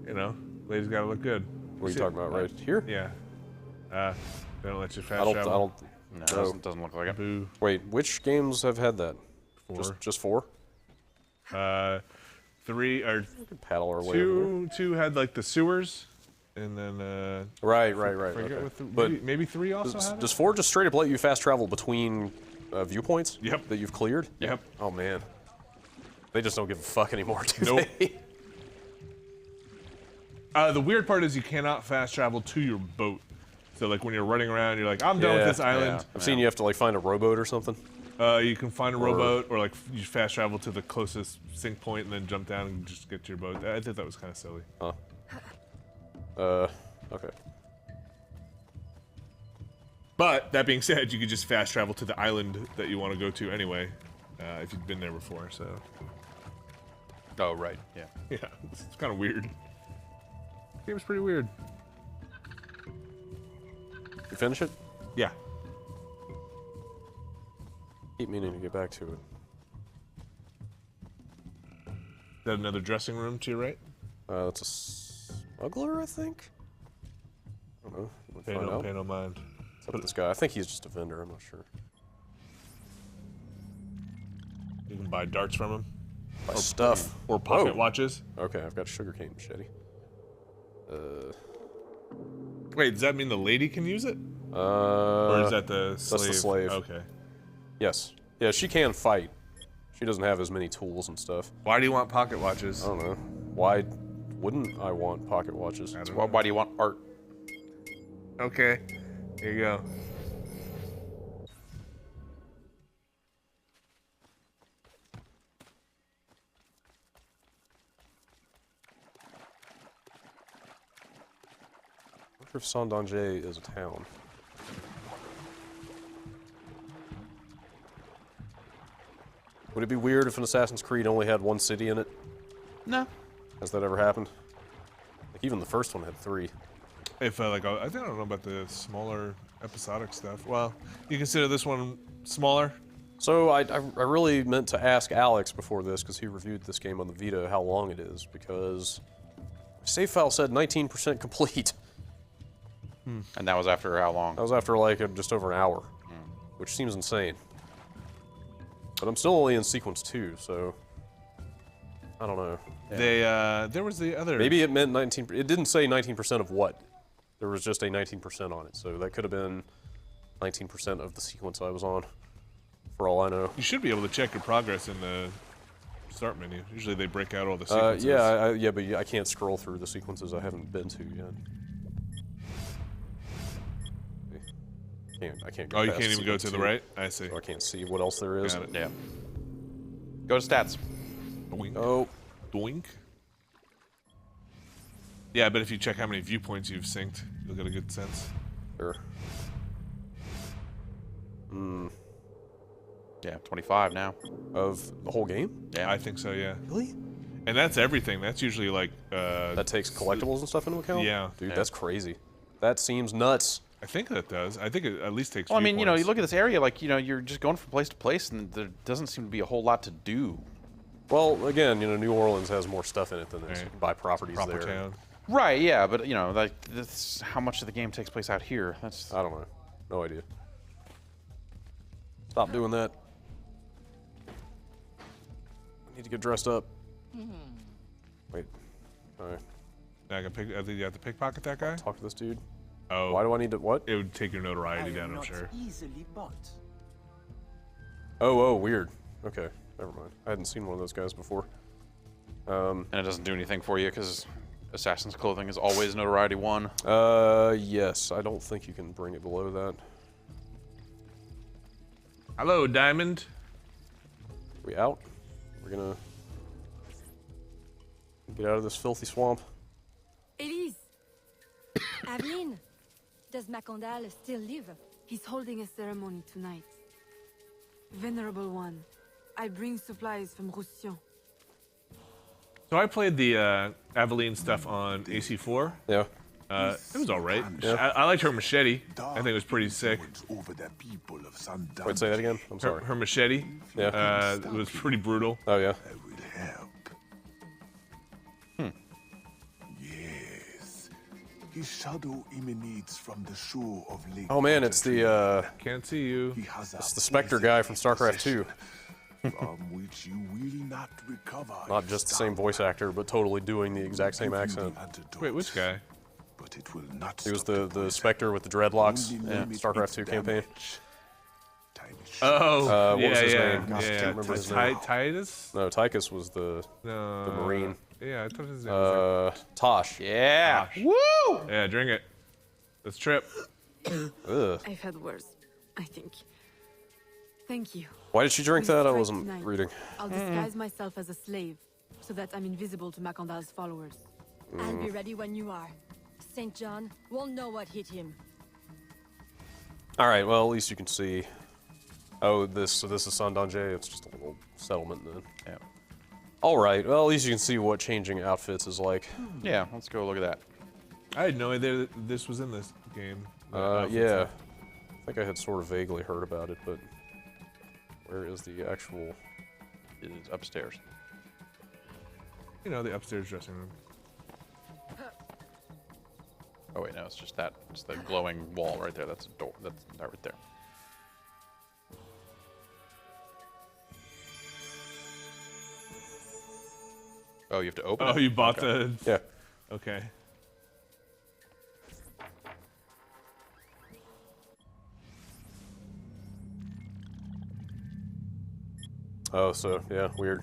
You know, ladies gotta look good. What are you See talking it? about, right here? Yeah. They don't let you fast I travel. No, it doesn't look like it. Boo. Wait, which games have had that? 4. Just 4? 3 or Paddle our way over there. two had like the sewers, and then Right. forget Okay. what But maybe 3 also have it? does 4 just straight up let you fast travel between viewpoints? Yep. That you've cleared? Yep. Oh man. They just don't give a fuck anymore, do Nope. they? The weird part is you cannot fast travel to your boat. So like when you're running around, you're like, I'm done with this island. I've seen you have to like find a rowboat or something. You can find a rowboat, or like you fast travel to the closest sink point and then jump down and just get to your boat. I thought that was kind of silly. Huh. Okay. But that being said, you could just fast travel to the island that you want to go to anyway, if you've been there before. So Oh, right. Yeah. yeah, it's kind of weird. The game's pretty weird. You finish it? Yeah. Keep meaning to get back to it. Is that another dressing room to your right? That's a smuggler, I think? I don't know. We'll find out. Pay no mind. What's up with this guy? I think he's just a vendor, I'm not sure. You can buy darts from him. Buy stuff. Or pocket Whoa. watches. Okay, I've got a sugarcane machete. Wait, does that mean the lady can use it? Or is that the slave? That's the slave. Okay. Yes. Yeah, she can fight. She doesn't have as many tools and stuff. Why do you want pocket watches? I don't know. Why wouldn't I want pocket watches? Why do you want art? Okay. Here you go. I wonder if Saint-Danger is a town. Would it be weird if an Assassin's Creed only had one city in it? No. Has that ever happened? Like even the first one had 3. If like I think I don't know about the smaller episodic stuff. Well, you consider this one smaller? So I really meant to ask Alex before this, because he reviewed this game on the Vita, how long it is, because save file said 19% complete. And that was after how long? That was after like just over an hour, which seems insane. But I'm still only in sequence 2, so I don't know. They there was the other. Maybe it meant 19. It didn't say 19% of what. There was just a 19% on it, so that could have been 19% of the sequence I was on, for all I know. You should be able to check your progress in the start menu. Usually they break out all the sequences. Yeah, but I can't scroll through the sequences I haven't been to yet. I can't go Oh, you past can't even go sequence to the 2, right? I see. so I can't see what else there is. Got it. Yeah. Go to stats. Doink. Oh, Doink. Yeah, but if you check how many viewpoints you've synced, you'll get a good sense. sure. Yeah, 25 now. Of the whole game? Yeah. I think so, yeah. Really? And that's everything. That's usually like That takes collectibles and stuff into account? Yeah. Dude, Yeah. that's crazy. That seems nuts. I think that does. I think it at least takes Well, I mean, you know, you viewpoints. look at this area, like, you know, you're just going from place to place, and there doesn't seem to be a whole lot to do. Well, again, you know, New Orleans has more stuff in it than this. Right. You can buy properties proper there. town. Right, yeah, but, you know, like, this, how much of the game takes place out here? That's... I don't know. No idea. Stop doing that. I need to get dressed up. Wait. Alright. I think you have to pickpocket that guy? Talk to this dude. Oh. Why do I need to what? It would take your notoriety down, I'm sure. easily bought. Oh, weird. Okay, never mind. I hadn't seen one of those guys before. And it doesn't do anything for you, because Assassin's Clothing is always notoriety 1. Yes. I don't think you can bring it below that. Hello, Diamond. We out? We're gonna get out of this filthy swamp. Elise! Aveline! Does Macondal still live? He's holding a ceremony tonight. Venerable One, I bring supplies from Roussillon. So I played the Aveline stuff on AC4. Yeah. It was alright. Yeah. I liked her machete. I think it was pretty sick. Over the people of Sandan. Wait, say that again? I'm sorry. Her machete. Yeah. It was pretty brutal. Oh, yeah. I will help. Yes. His shadow emanates from the shore of Lake. Oh, man, it's the, Can't see you. He has it's the Spectre guy from StarCraft 2. from which you will not recover. Not just the same voice actor, but totally doing the exact same accent. Wait, which guy? but it will not He was stop the Spectre with the dreadlocks Only in limit StarCraft its 2 campaign. damage. Time is Oh, What was his name? yeah. I can't remember his name. Titus? No, Tychus was the No. Marine. Yeah, I thought his name was Tosh. Yeah. Tosh. Woo! Yeah, drink it. Let's trip. Ugh. I've had worse, I think. Thank you. Why did she drink We'll that? I strike wasn't tonight. reading. I'll disguise myself as a slave, so that I'm invisible to Macandal's followers. I'll be ready when you are. St. John will know what hit him. All right. Well, at least you can see. Oh, so this is Saint Danger. It's just a little settlement then. Yeah. All right. Well, at least you can see what changing outfits is like. Yeah, let's go look at that. I had no idea that this was in this game. Yeah. I think I had sort of vaguely heard about it, but where is the actual? It is upstairs. You know, the upstairs dressing room. Oh wait, no, it's just that. It's the glowing wall right there. That's a door. That's that right there. Oh, you have to open it? Oh, you bought Okay. the... Yeah. Okay. Oh, so yeah, weird.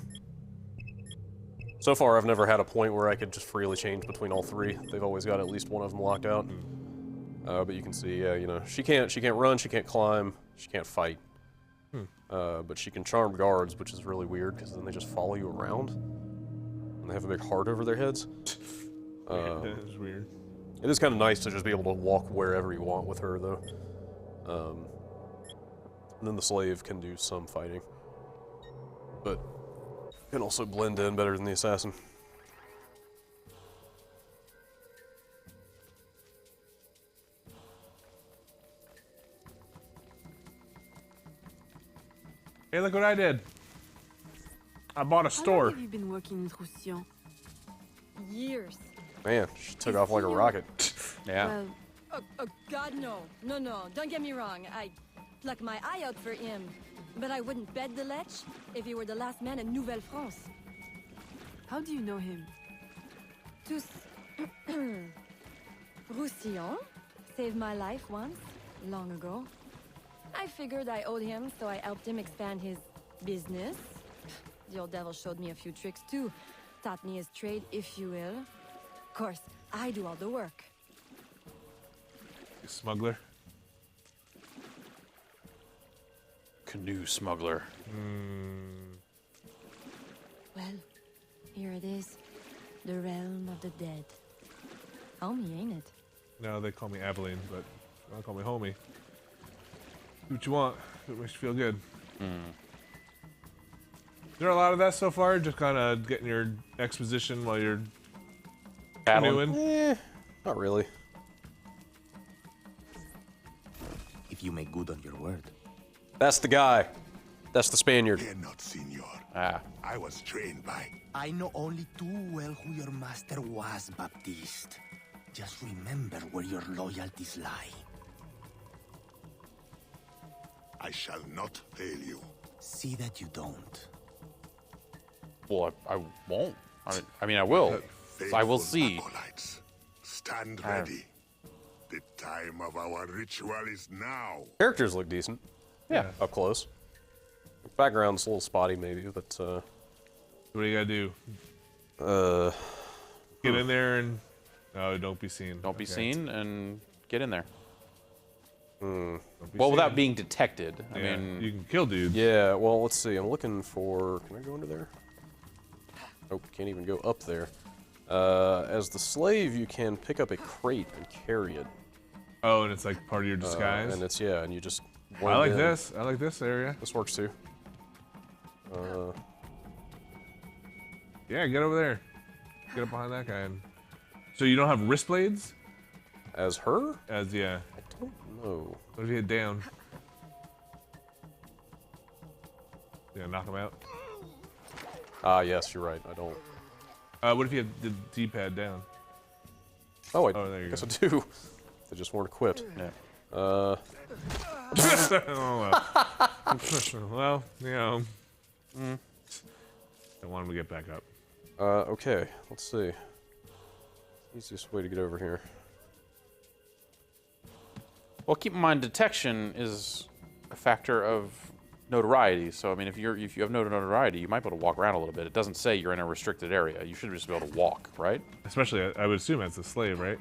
So far, I've never had a point where I could just freely change between all three. They've always got at least one of them locked out. But you can see, yeah, you know, she can't run, she can't climb, she can't fight. But she can charm guards, which is really weird because then they just follow you around, and they have a big heart over their heads. That is weird. It is kind of nice to just be able to walk wherever you want with her, though. And then the slave can do some fighting, but can also blend in better than the assassin. Hey, look what I did. I bought a How long store. have you been working with Roussillon? Years. Man, she took off like a rocket. Yeah. Well, Oh, God, no. No, don't get me wrong. I pluck my eye out for him. But I wouldn't bet the lech if he were the last man in Nouvelle-France. how do you know him? Tous... Roussillon saved my life once, long ago. I figured I owed him, so I helped him expand his business. The old devil showed me a few tricks too. Taught me his trade, if you will. Of course, I do all the work. Smuggler. Canoe smuggler. Well, here it is. The realm of the dead. Homie, ain't it? No, they call me Aveline, but don't call me homie. Do what you want. Do what makes you feel good. Is there a lot of that so far? Just kind of getting your exposition while you're Paddling. canoeing? Not really. If you make good on your word. That's the guy. That's the Spaniard. Cannot, senor. Ah. I was trained by... I know only too well who your master was, Baptiste. Just remember where your loyalties lie. I shall not fail you. See that you don't. Well, I won't. I mean, I will. I will Faithful see. acolytes, stand ready. The time of our ritual is now. Characters look decent. Yeah. Up close. Background's a little spotty, maybe, but What do you gotta do? Get in there and... No, don't be seen. Don't be Okay. seen and get in there. Don't be Well, without seen. being detected. I Yeah, mean, you can kill dudes. yeah. Well, let's see. I'm looking for. Can I go into there? Nope. Can't even go up there. As the slave, you can pick up a crate and carry it. Oh, and it's like part of your disguise. And it's and you just. I blend like in. this. I like this area. This works too. Yeah, get over there. Get up behind that guy. And... So you don't have wrist blades? As her? As yeah. I don't know. What if you hit down? Yeah, knock him out. Ah, yes, you're right. I don't. What if you had the D-pad down? Oh, I there you guess go. I do. They just weren't equipped. yeah. Oh, well. Well, you know. I want him to get back up. Okay, let's see. Easiest way to get over here. Well, keep in mind, detection is a factor of notoriety. So, I mean, if you have no notoriety, you might be able to walk around a little bit. It doesn't say you're in a restricted area. You should just be able to walk, right? Especially, I would assume as a slave, right?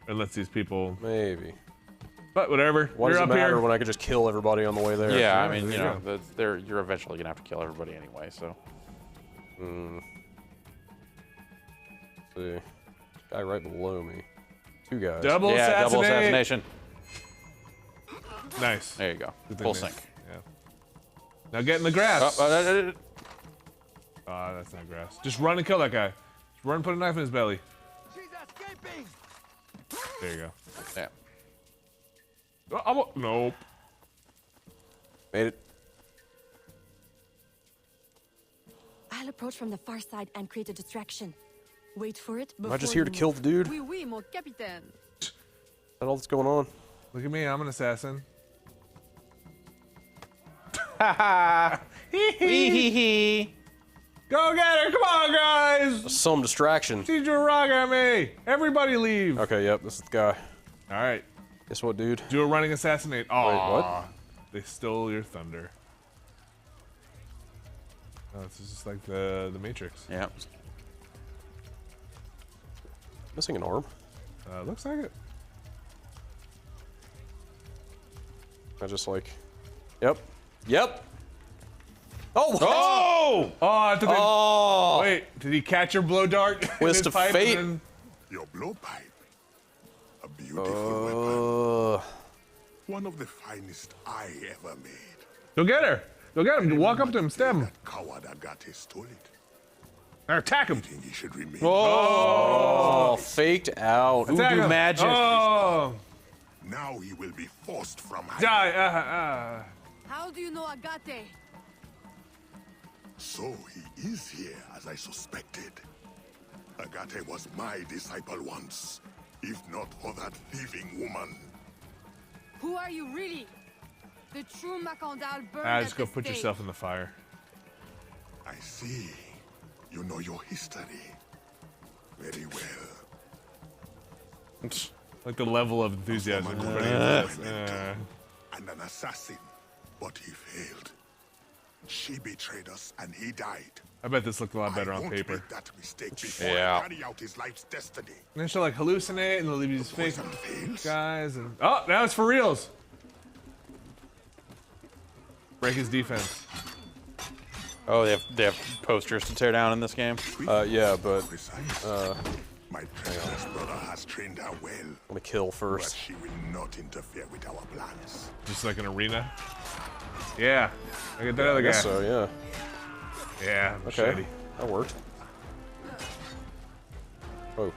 Unless these people. Maybe. But whatever. Why You're does it up matter here. when I could just kill everybody on the way there? Yeah, I Yeah, mean, there you you know, you're eventually gonna have to kill everybody anyway. So. See. Guy right below me. Two guys. Double Double assassination. assassination. Nice. There you go. Good thing Full they- sync. Yeah. Now get in the grass. Oh, That's not grass. Just run and kill that guy. Just run and put a knife in his belly. She's escaping! There you go. yeah. Nope. Made it. I'll approach from the far side and create a distraction. Wait for it. Am I just here to kill the dude? Is Oui, oui, mon capitaine. that all that's going on? Look at me. I'm an assassin. Hee. Go get her. Come on, guys. Some distraction. She threw a rock at me. Everybody leave. Okay, yep, this is the guy. All right. Guess what, dude? Do a running assassinate. Oh, Wait, what? They stole your thunder. Oh, this is just like the Matrix. Yeah. Missing an arm. Looks like it. I just like. Yep. Yep. Oh! Oh! Oh, did they, Oh! wait. Did he catch your blow dart? in Twist his of pipe fate. and then- Your blowpipe. A beautiful weapon. One of the finest I ever made. Go get her. Go get him. Walk up to him. Stab him. That coward Agate stole it. Or attack him. I think he should remain. Oh, faked out. Attack Voodoo him. magic. Oh. Now he will be forced from Die. How do you know Agate? So he is here, as I suspected. Agate was my disciple once, if not for that thieving woman. Who are you really? The true Macandal burned Just at go the put stake. yourself in the fire. I see. You know your history. Very well. Like the level of enthusiasm. Former everybody mentor has. and an assassin, but he failed. She betrayed us, and he died. I bet this looked a lot better I on won't paper. make that mistake before Yeah. I carry out his life's destiny. And then she'll like hallucinate and they'll leave these fake Poison fails. guys and oh, now it's for reals. Break his defense. Oh, they have posters to tear down in this game. Yeah, but Precise. My precious brother has trained her well, I'm gonna kill but first. she will not interfere with our plans. Just like an arena. Yeah. Look at that other I guy. guess so, yeah. Yeah, Okay, machete. that worked. Oh.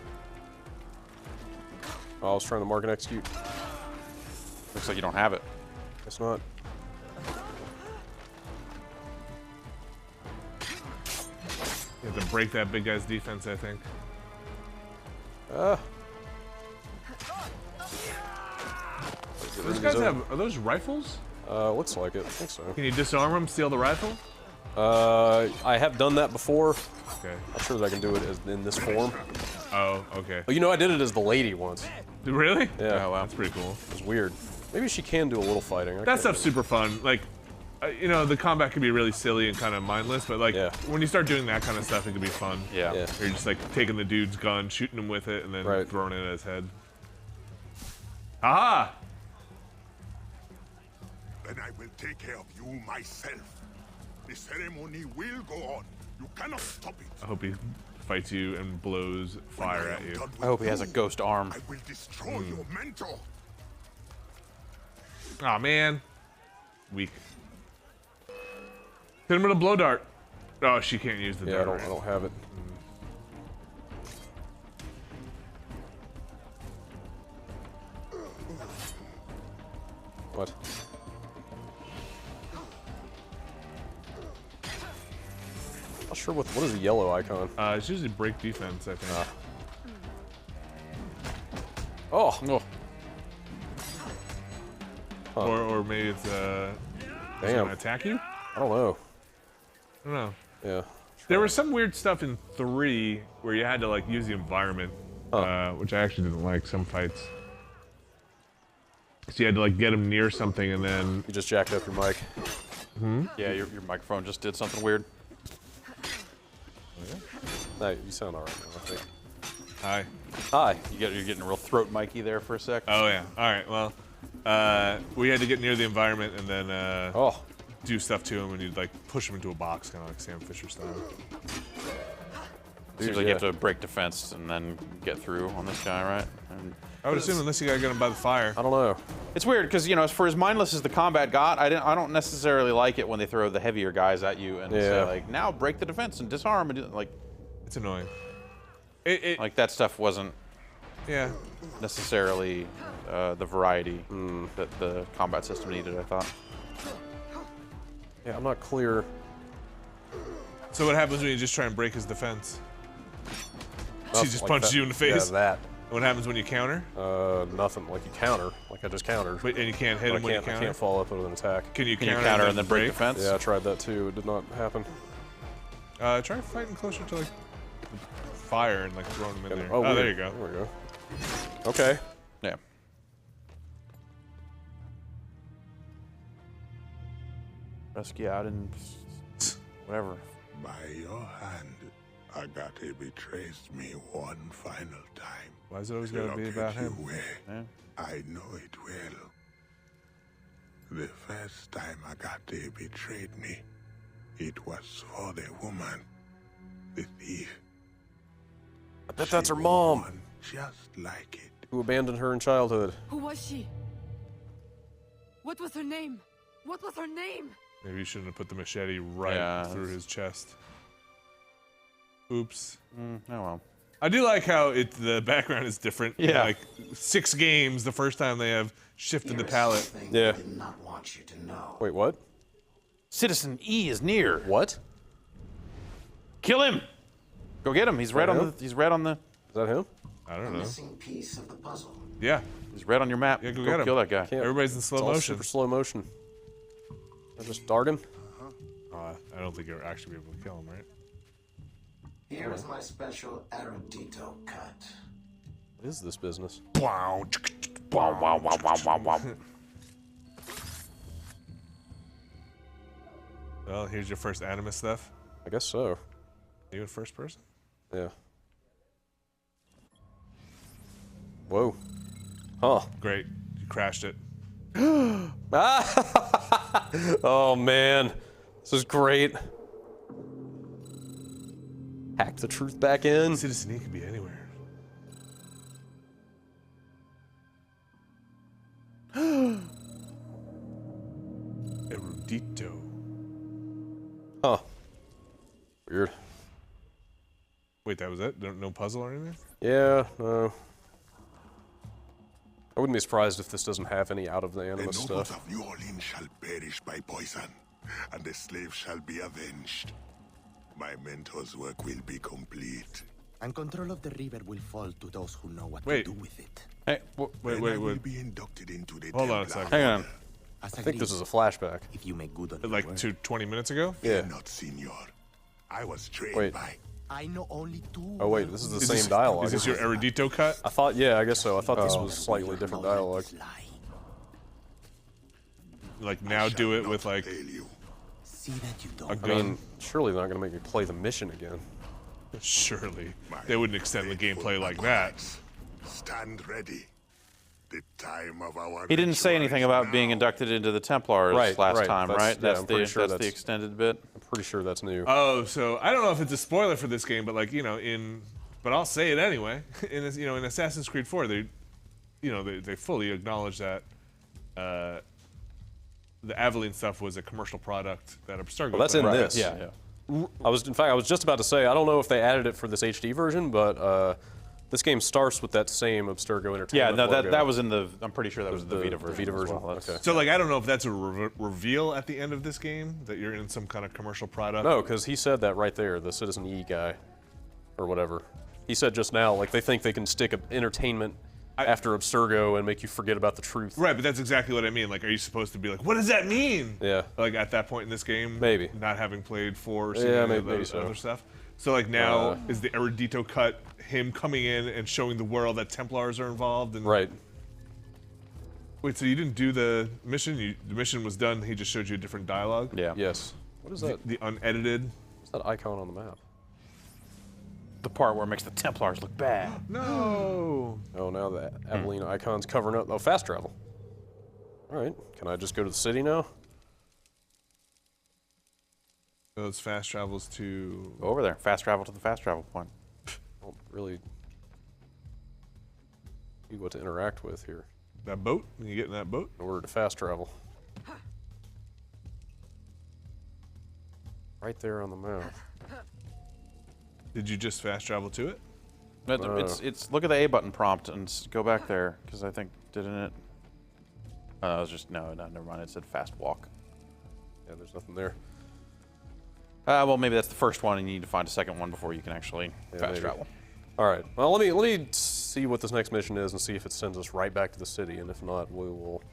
Oh, I was trying to mark and execute. Looks like you don't have it. Guess not. You have to break that big guy's defense, I think. Those guys have, are those rifles? Looks like it. I think so. Can you disarm them, steal the rifle? I have done that before. Okay. Not sure that I can do it in this form. Oh, okay. Oh, you know, I did it as the lady once. Really? Yeah, Oh, wow. That's pretty cool. it was weird. Maybe she can do a little fighting. I That can't stuff's remember. super fun. Like, you know, the combat can be really silly and kind of mindless, but like, Yeah. when you start doing that kind of stuff, it can be fun. Yeah. Yeah. You're just like taking the dude's gun, shooting him with it, and then Right. throwing it at his head. Aha! Then I will take care of you myself. The ceremony will go on. You cannot stop it. I hope he fights you and blows When fire I at am you. done I hope he with has a you, ghost arm. I will destroy your mentor. Aw, man. Weak. Hit him with a blow dart. Oh, she can't use the Yeah, dart. I don't have it. What? Not sure what is the yellow icon. It's usually break defense, I think. Oh, Oh, Or maybe it's damn. gonna attack you? I don't know. I don't know. Yeah. There was some weird stuff in 3 where you had to like use the environment, which I actually didn't like some fights. So you had to like get him near something and then... You just jacked up your mic. Yeah, your microphone just did something weird. No, you sound alright now, I think. Hi. Hi. You're getting real throat micy there for a sec. Oh yeah. All right. Well, we had to get near the environment and then do stuff to him, and you'd like push him into a box, kind of like Sam Fisher style. Seems like you have to break defense and then get through on this guy, right? And I would assume unless you gotta get him by the fire. I don't know. it's weird because, you know, for as mindless as the combat got, I don't necessarily like it when they throw the heavier guys at you and say like, now break the defense and disarm and like. It's annoying. Like that stuff wasn't Yeah. necessarily the variety that the combat system needed, I thought. Yeah, I'm not clear. So what happens when you just try and break his defense? He just Like punches that. you in the face. Yeah, that. What happens when you counter? Nothing. Like you counter. Like I just countered. Wait, and you can't hit him when you I counter? can't follow up with an attack. Can you Can you counter, counter and then break break? defense? Yeah, I tried that too. It did not happen. Try fighting closer to like the fire and like throwing him in there. Oh, there you go. There we go. Okay. Yeah. Rescue out and whatever. By your hand, Agate betrays me one final time. Why is it always gotta be about him? Yeah. I know it well. The first time Agate betrayed me, it was for the woman, the thief. I bet that's her She was mom, one just like it. who abandoned her in childhood. Who was she? What was her name? What was her name? Maybe you shouldn't have put the machete right through his chest. Oops. Oh well. I do like how the background is different. Yeah. Like 6 games the first time they have shifted the palette. Yeah. I did not want you to know. Wait, what? Citizen E is near. What? Kill him. Go get him. He's red on him? the. He's red on the. Is that him? I don't know. Missing piece of the puzzle. Yeah. He's red on your map. Yeah, go get him. kill that guy. Can't. Everybody's in slow It's all motion. super slow motion. I just dart him. I don't think you'll actually be able to kill him, right? Here is my special Erudito cut. What is this business? Wow, wow, wow, wow, wow, wow. Well, here's your first Animus stuff. I guess so. You in first person? Yeah. Whoa. Huh. Great. You crashed it. Oh man, this is great. Hack the truth back in. Citizen E could be anywhere. Erudito. Huh. Weird. Wait, that was it? No puzzle or anything? Yeah, no. I wouldn't be surprised if this doesn't have any out of the The Animus nobles stuff. of New Orleans shall perish by poison, and the slaves shall be avenged. My mentor's work will be complete. And control of the river will fall to those who know what Wait. to do with it. Hey, Wait, I will be inducted into the Hold on a Templar second. hang on. As I think this is a flashback. If you make good on your Like word. 20 minutes ago? Yeah. Fear not, senor. I was trained Wait. by... I know only two. Oh wait, this is the Is same this, dialogue. Is this your Erudito cut? I thought, yeah, I guess so. I thought this Oh. was slightly different dialogue. Like now do it with like... Fail you. See that you A don't. I mean, surely they're not gonna make me play the mission again. Surely. They wouldn't extend the gameplay like that. Stand ready. The time of our He didn't say ritual anything is about being now. inducted into the Templars Right, last right. time, That's- right? yeah, That's I'm pretty sure the that's- extended bit. I'm pretty sure that's new. Oh, so I don't know if it's a spoiler for this game, but like, you know, but I'll say it anyway. In this, in Assassin's Creed 4, they fully acknowledge that the Aveline stuff was a commercial product that Abstergo. Well, that's in put out. this. Yeah, yeah. In fact, I was just about to say, I don't know if they added it for this HD version, but this game starts with that same Abstergo Entertainment Yeah, no, logo. that was in the. I'm pretty sure that was the Vita version. Vita as version. well. That's- Okay. So like, I don't know if that's a reveal at the end of this game that you're in some kind of commercial product. No, because he said that right there, the Citizen E guy, or whatever. He said just now, like they think they can stick entertainment after Abstergo and make you forget about the truth. Right, but that's exactly what I mean. Like, are you supposed to be like, what does that mean? Yeah. Like at that point in this game, Maybe. not having played 4 or seen Yeah, any of maybe the so. other stuff. So like now is the Erudito cut him coming in and showing the world that Templars are involved and Right. Wait, so you didn't do the mission? The mission was done. He just showed you a different dialogue. Yeah. Yes. What is that? The unedited. What's that icon on the map? The part where it makes the Templars look bad. No. Oh, now the Abilene icon's covering up. Oh, fast travel. All right. Can I just go to the city now? Those fast travels to. Go over there. Fast travel to the fast travel point. I don't really see what to interact with here That boat? You get in that boat? in order to fast travel. Right there on the map. Did you just fast travel to it? It's look at the A button prompt and go back there because I think didn't it? It was just no, never mind. It said fast walk. Yeah, there's nothing there. Well, maybe that's the first one, and you need to find a second one before you can actually fast maybe. travel. All right. Well, let me see what this next mission is and see if it sends us right back to the city, and if not, we will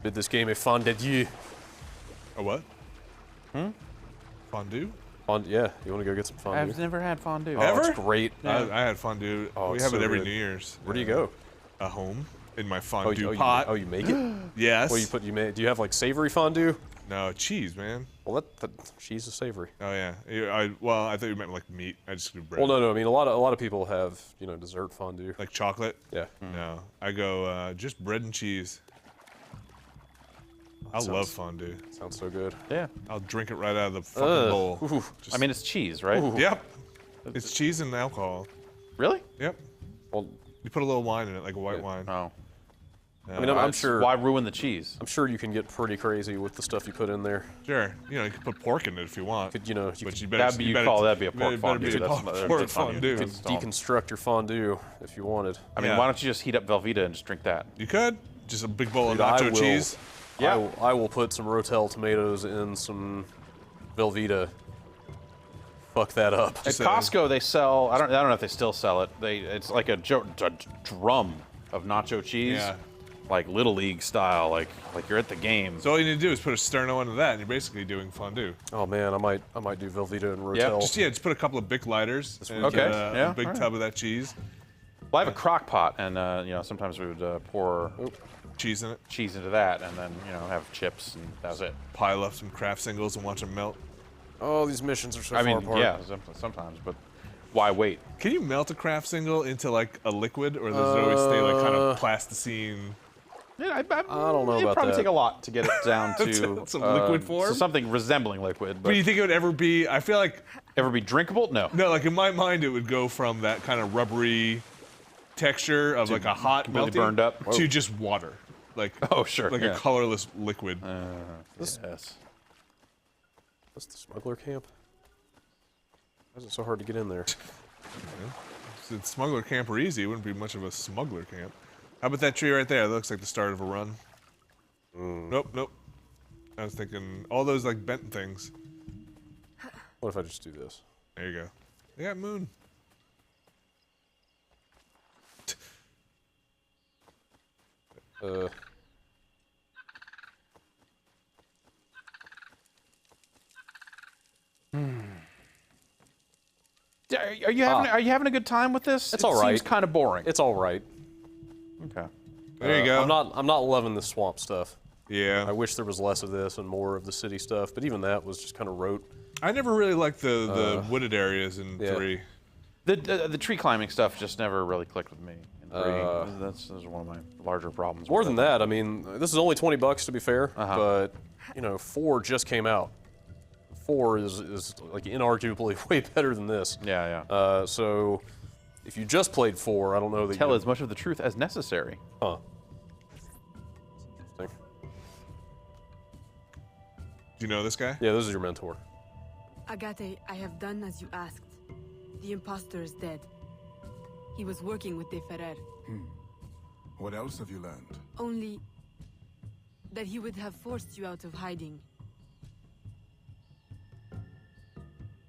bid this game a fin d'adieu. A what? Fondue? Yeah, you want to go get some fondue? I've never had fondue. Oh, Ever? it's great. I had fondue. Oh, we it's have so it every good. New Year's. Where do you go? At home. In my Oh, fondue pot. you make it? Yes. Well, do you have like savory fondue? No, cheese, man. Well, that cheese is savory. Oh yeah. Well, I thought you meant like meat. I just do bread. Well, no. I mean, a lot of people have dessert fondue. Like chocolate? Yeah. No, I go just bread and cheese. I love fondue. Sounds so good. Yeah. I'll drink it right out of the fucking bowl. Ooh. I mean, it's cheese, right? Ooh. Yep. It's cheese and alcohol. Really? Yep. Well, You put a little wine in it, like a white Yeah. wine. Oh. I mean, I'm sure. Why ruin the cheese? I'm sure you can get pretty crazy with the stuff you put in there. Sure. You can put pork in it if you want. But but could you better. That'd be a pork fondue. Better be That's pork pork fondue. fondue. deconstruct your fondue if you wanted. I mean, Yeah. why don't you just heat up Velveeta and just drink that? You could. Just a big bowl Dude, of I nacho will- cheese. Yeah. I will put some Rotel tomatoes in some Velveeta. Fuck that up. At Costco, they sell. I don't know if they still sell it. It's like a drum of nacho cheese, Yeah. like Little League style, like you're at the game. So all you need to do is put a sterno into that, and you're basically doing fondue. Oh man, I might do Velveeta and Rotel. Just put a couple of Bic lighters and Okay, a big alright. tub of that cheese. Well, I have a crock pot, and sometimes we would pour Cheese in it. cheese into that, and then have chips, and that was it. Pile up some craft singles and watch them melt. Oh, these missions are so I far mean, apart. yeah, sometimes, but why wait? Can you melt a craft single into like a liquid, or does it always stay like kind of plasticine? Yeah, I don't know it'd about probably that. take a lot to get it down to Some liquid form? so something resembling liquid, But but you think it would ever be? I feel like ever be drinkable? No. like in my mind, it would go from that kind of rubbery texture of like a hot completely melting burned up? to just water, like Oh, sure, like yeah. a colorless liquid. Yes. That's the smuggler camp. Why is it so hard to get in there? If smuggler camp were easy, it wouldn't be much of a smuggler camp. How about that tree right there? That looks like the start of a run. Nope. I was thinking all those like bent things. What if I just do this? There you go. They got moon. Are you having a good time with this? It's it all right. Seems kind of boring. It's all right. Okay. There you go. I'm not loving the swamp stuff. Yeah. I wish there was less of this and more of the city stuff, but even that was just kind of rote. I never really liked the wooded areas in yeah. 3. The tree climbing stuff just never really clicked with me. That's one of my larger problems. More with than it. that, I mean, this is only $20 to be fair, Uh-huh. but 4 just came out. 4 is like inarguably way better than this. Yeah. So if you just played 4, I don't know that Tell you as much of the truth as necessary. Huh. Interesting. Do you know this guy? Yeah, this is your mentor. Agate, I have done as you asked. The imposter is dead. He was working with De Ferrer. What else have you learned? Only that he would have forced you out of hiding.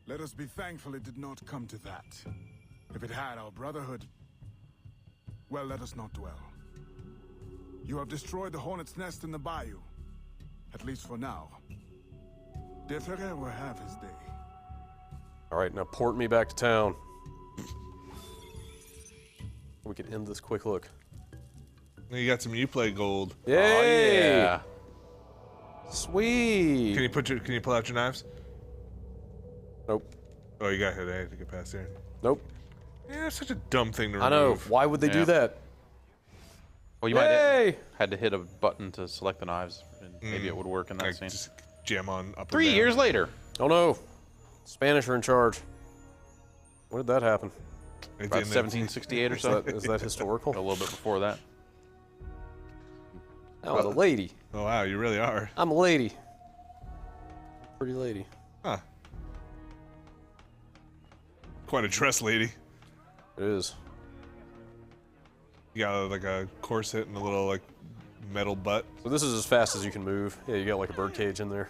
Let us be thankful it did not come to that. If it had, our brotherhood... Well, let us not dwell. You have destroyed the hornet's nest in the Bayou. At least for now. De Ferrer will have his day. All right, now port me back to town. We can end this quick look. You got some Uplay gold. Yay! Oh, yeah. Sweet. Can you pull out your knives? Nope. Oh, you got hit. I had to get past there. Nope. Yeah, it's such a dumb thing to remove. I know. Why would they do that? Well, you might have had to hit a button to select the knives, and maybe it would work in that Like, scene. just jam on up. 3 years later. Oh no. Spanish are in charge. When did that happen? About 1768 or so. Is that historical? A little bit before that. Oh, the lady. Oh wow, you really are. I'm a lady. Pretty lady. Huh. Quite a dress, lady. It is. You got like a corset and a little like metal butt. So this is as fast as you can move. Yeah, you got like a bird cage in there.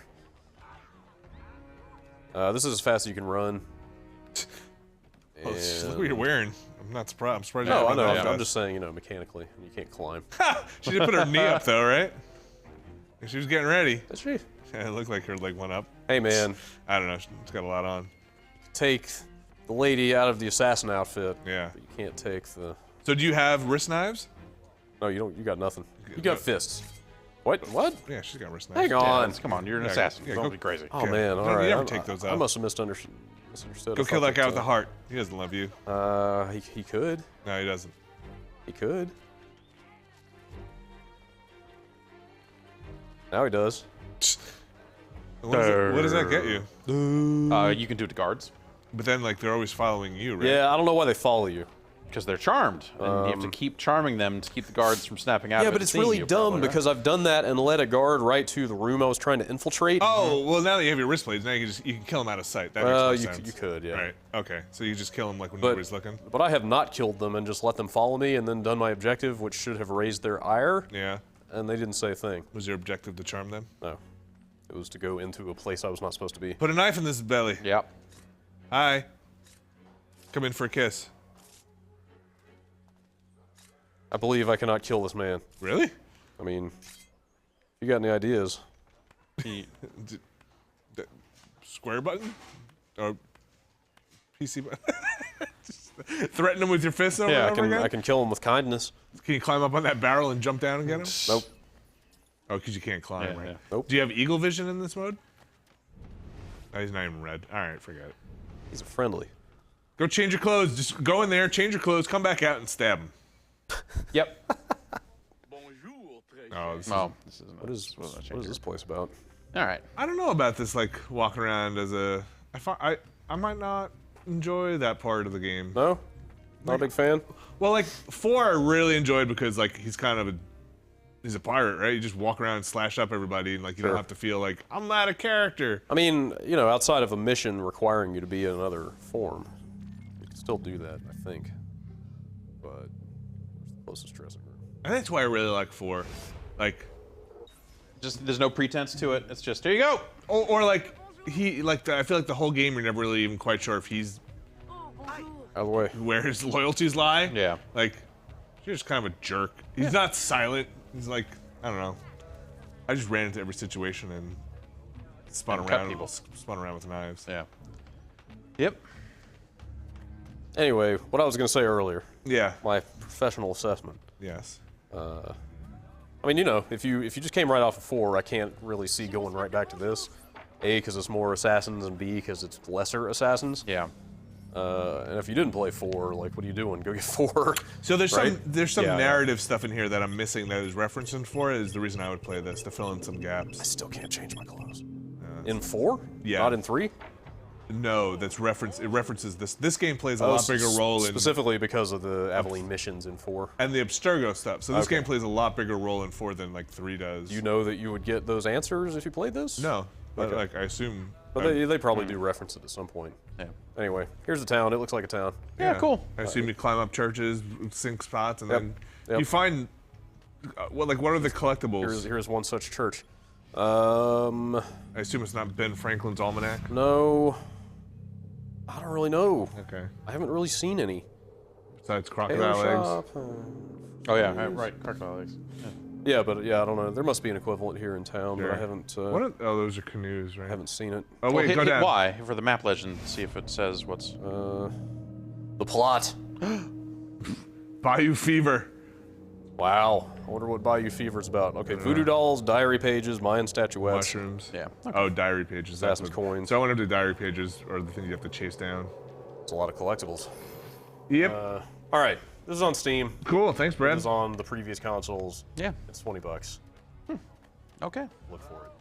This is as fast as you can run. Oh, look what you're wearing. I'm not surprised. I'm surprised. No, you I know. have I'm just saying, you know, mechanically, you can't climb. She did put her knee up though, right? She was getting ready. Did she? Yeah, it looked like her leg went up. Hey, man. I don't know. She's got a lot on. Take the lady out of the assassin outfit. Yeah. But you can't take the. So do you have wrist knives? No, you don't. You got nothing. You got fists. What? What? Yeah, she's got wrist knives. Hang on. Come on, you're an Yeah, assassin. yeah, Don't go- be crazy. Oh man. All You right. never I'm- take those I out. must have misunderstood. Go I kill thought that guy with the heart. He doesn't love you. He could. No, he doesn't. He could. Now he does. What does that get you? You can do it to guards But then, like, they're always following you, right? Yeah, I don't know why they follow you. because they're charmed, and you have to keep charming them to keep the guards from snapping out. Yeah, of it but and it's seeing really you, dumb probably, right? because I've done that and led a guard right to the room I was trying to infiltrate. Oh, well, now that you have your wrist blades, now you can kill him out of sight. That Well, makes you more c- sense. you could, yeah. Right. Okay. So you just kill him like when But- nobody's looking. But I have not killed them and just let them follow me and then done my objective, which should have raised their ire, Yeah. and they didn't say a thing. Was your objective to charm them? No. It was to go into a place I was not supposed to be. Put a knife in this belly. Yep. Hi. Come in for a kiss. I believe I cannot kill this man. Really? I mean, you got any ideas? D- square button? Or PC button? Just threaten him with your fists over Yeah, and over again? I can kill him with kindness. Can you climb up on that barrel and jump down and get him? Nope. Oh, because you can't climb, Yeah, right? yeah. Nope. Do you have eagle vision in this mode? Oh, he's not even red. All right, forget it. He's a friendly. Go change your clothes. Just go in there, change your clothes, come back out, and stab him. Yep. Oh, this is, Oh, this isn't. What is this place about? All right. I don't know about this, like, walking around as a... I might not enjoy that part of the game. No? Not a big fan? Well, like, 4 I really enjoyed because, like, he's kind of he's a pirate, right? You just walk around and slash up everybody, and, like, you don't Sure. have to feel like, I'm not a character. I mean, you know, outside of a mission requiring you to be in another form, you can still do that, I think. But where's the closest dressing room? And that's why I really like 4. Like... Just there's no pretense to it. It's just here you go. Or like, I feel like the whole game you're never really even quite sure if he's... Out of the way. where his loyalties lie. Yeah. Like, you're just kind of a jerk. He's not silent. He's like, I don't know. I just ran into every situation and spun And cut around. people. Spun around with knives. Yeah. Yep. Anyway, what I was going to say earlier, Yeah. my professional assessment. Yes. I mean, you know, if you just came right off of 4, I can't really see going right back to this. A, because it's more assassins, and B, because it's lesser assassins. Yeah. And if you didn't play 4, like, what are you doing? Go get 4. So there's Right? some Yeah, narrative stuff in here that I'm missing that is referencing for it is the reason I would play this to fill in some I gaps. still can't change my clothes. In 4? Yeah. Not in 3? No, that's reference. It references this. This game plays a lot bigger role in specifically because of the Aveline missions in 4. and the Abstergo stuff. So this Okay. game plays a lot bigger role in 4 than like 3 does. You know that you would get those answers if you played this? No, but Okay. like I assume. But they probably do reference it at some point. Yeah. Anyway, here's the town. It looks like a town. Yeah. Cool. I assume you climb up churches, sink spots, and Yep. then Yep. you find what are the collectibles? Here's one such church. I assume it's not Ben Franklin's almanac. No. I don't really know. Okay. I haven't really seen any. Besides Tailor crocodile eggs. shop, Oh yeah. Right. Crocodile eggs. Yeah, but yeah, I don't know. There must be an equivalent here in town, but I Sure. haven't. Oh, those are canoes, right? Haven't seen it. Oh Well, wait, hit, go hit down. Y for the map legend. See if it says what's. The plot. Bayou Fever. Wow. I wonder what Bayou Fever's about. Okay, voodoo dolls, diary pages, Mayan statuettes. Mushrooms. Yeah. Oh, diary pages. that's Assassin's what- coins. So I wonder if the diary pages are the things you have to chase down. It's a lot of collectibles. Yep. All right, this is on Steam. Cool. Thanks, It Brad. is on the previous consoles. Yeah. It's $20. Okay. Look for it.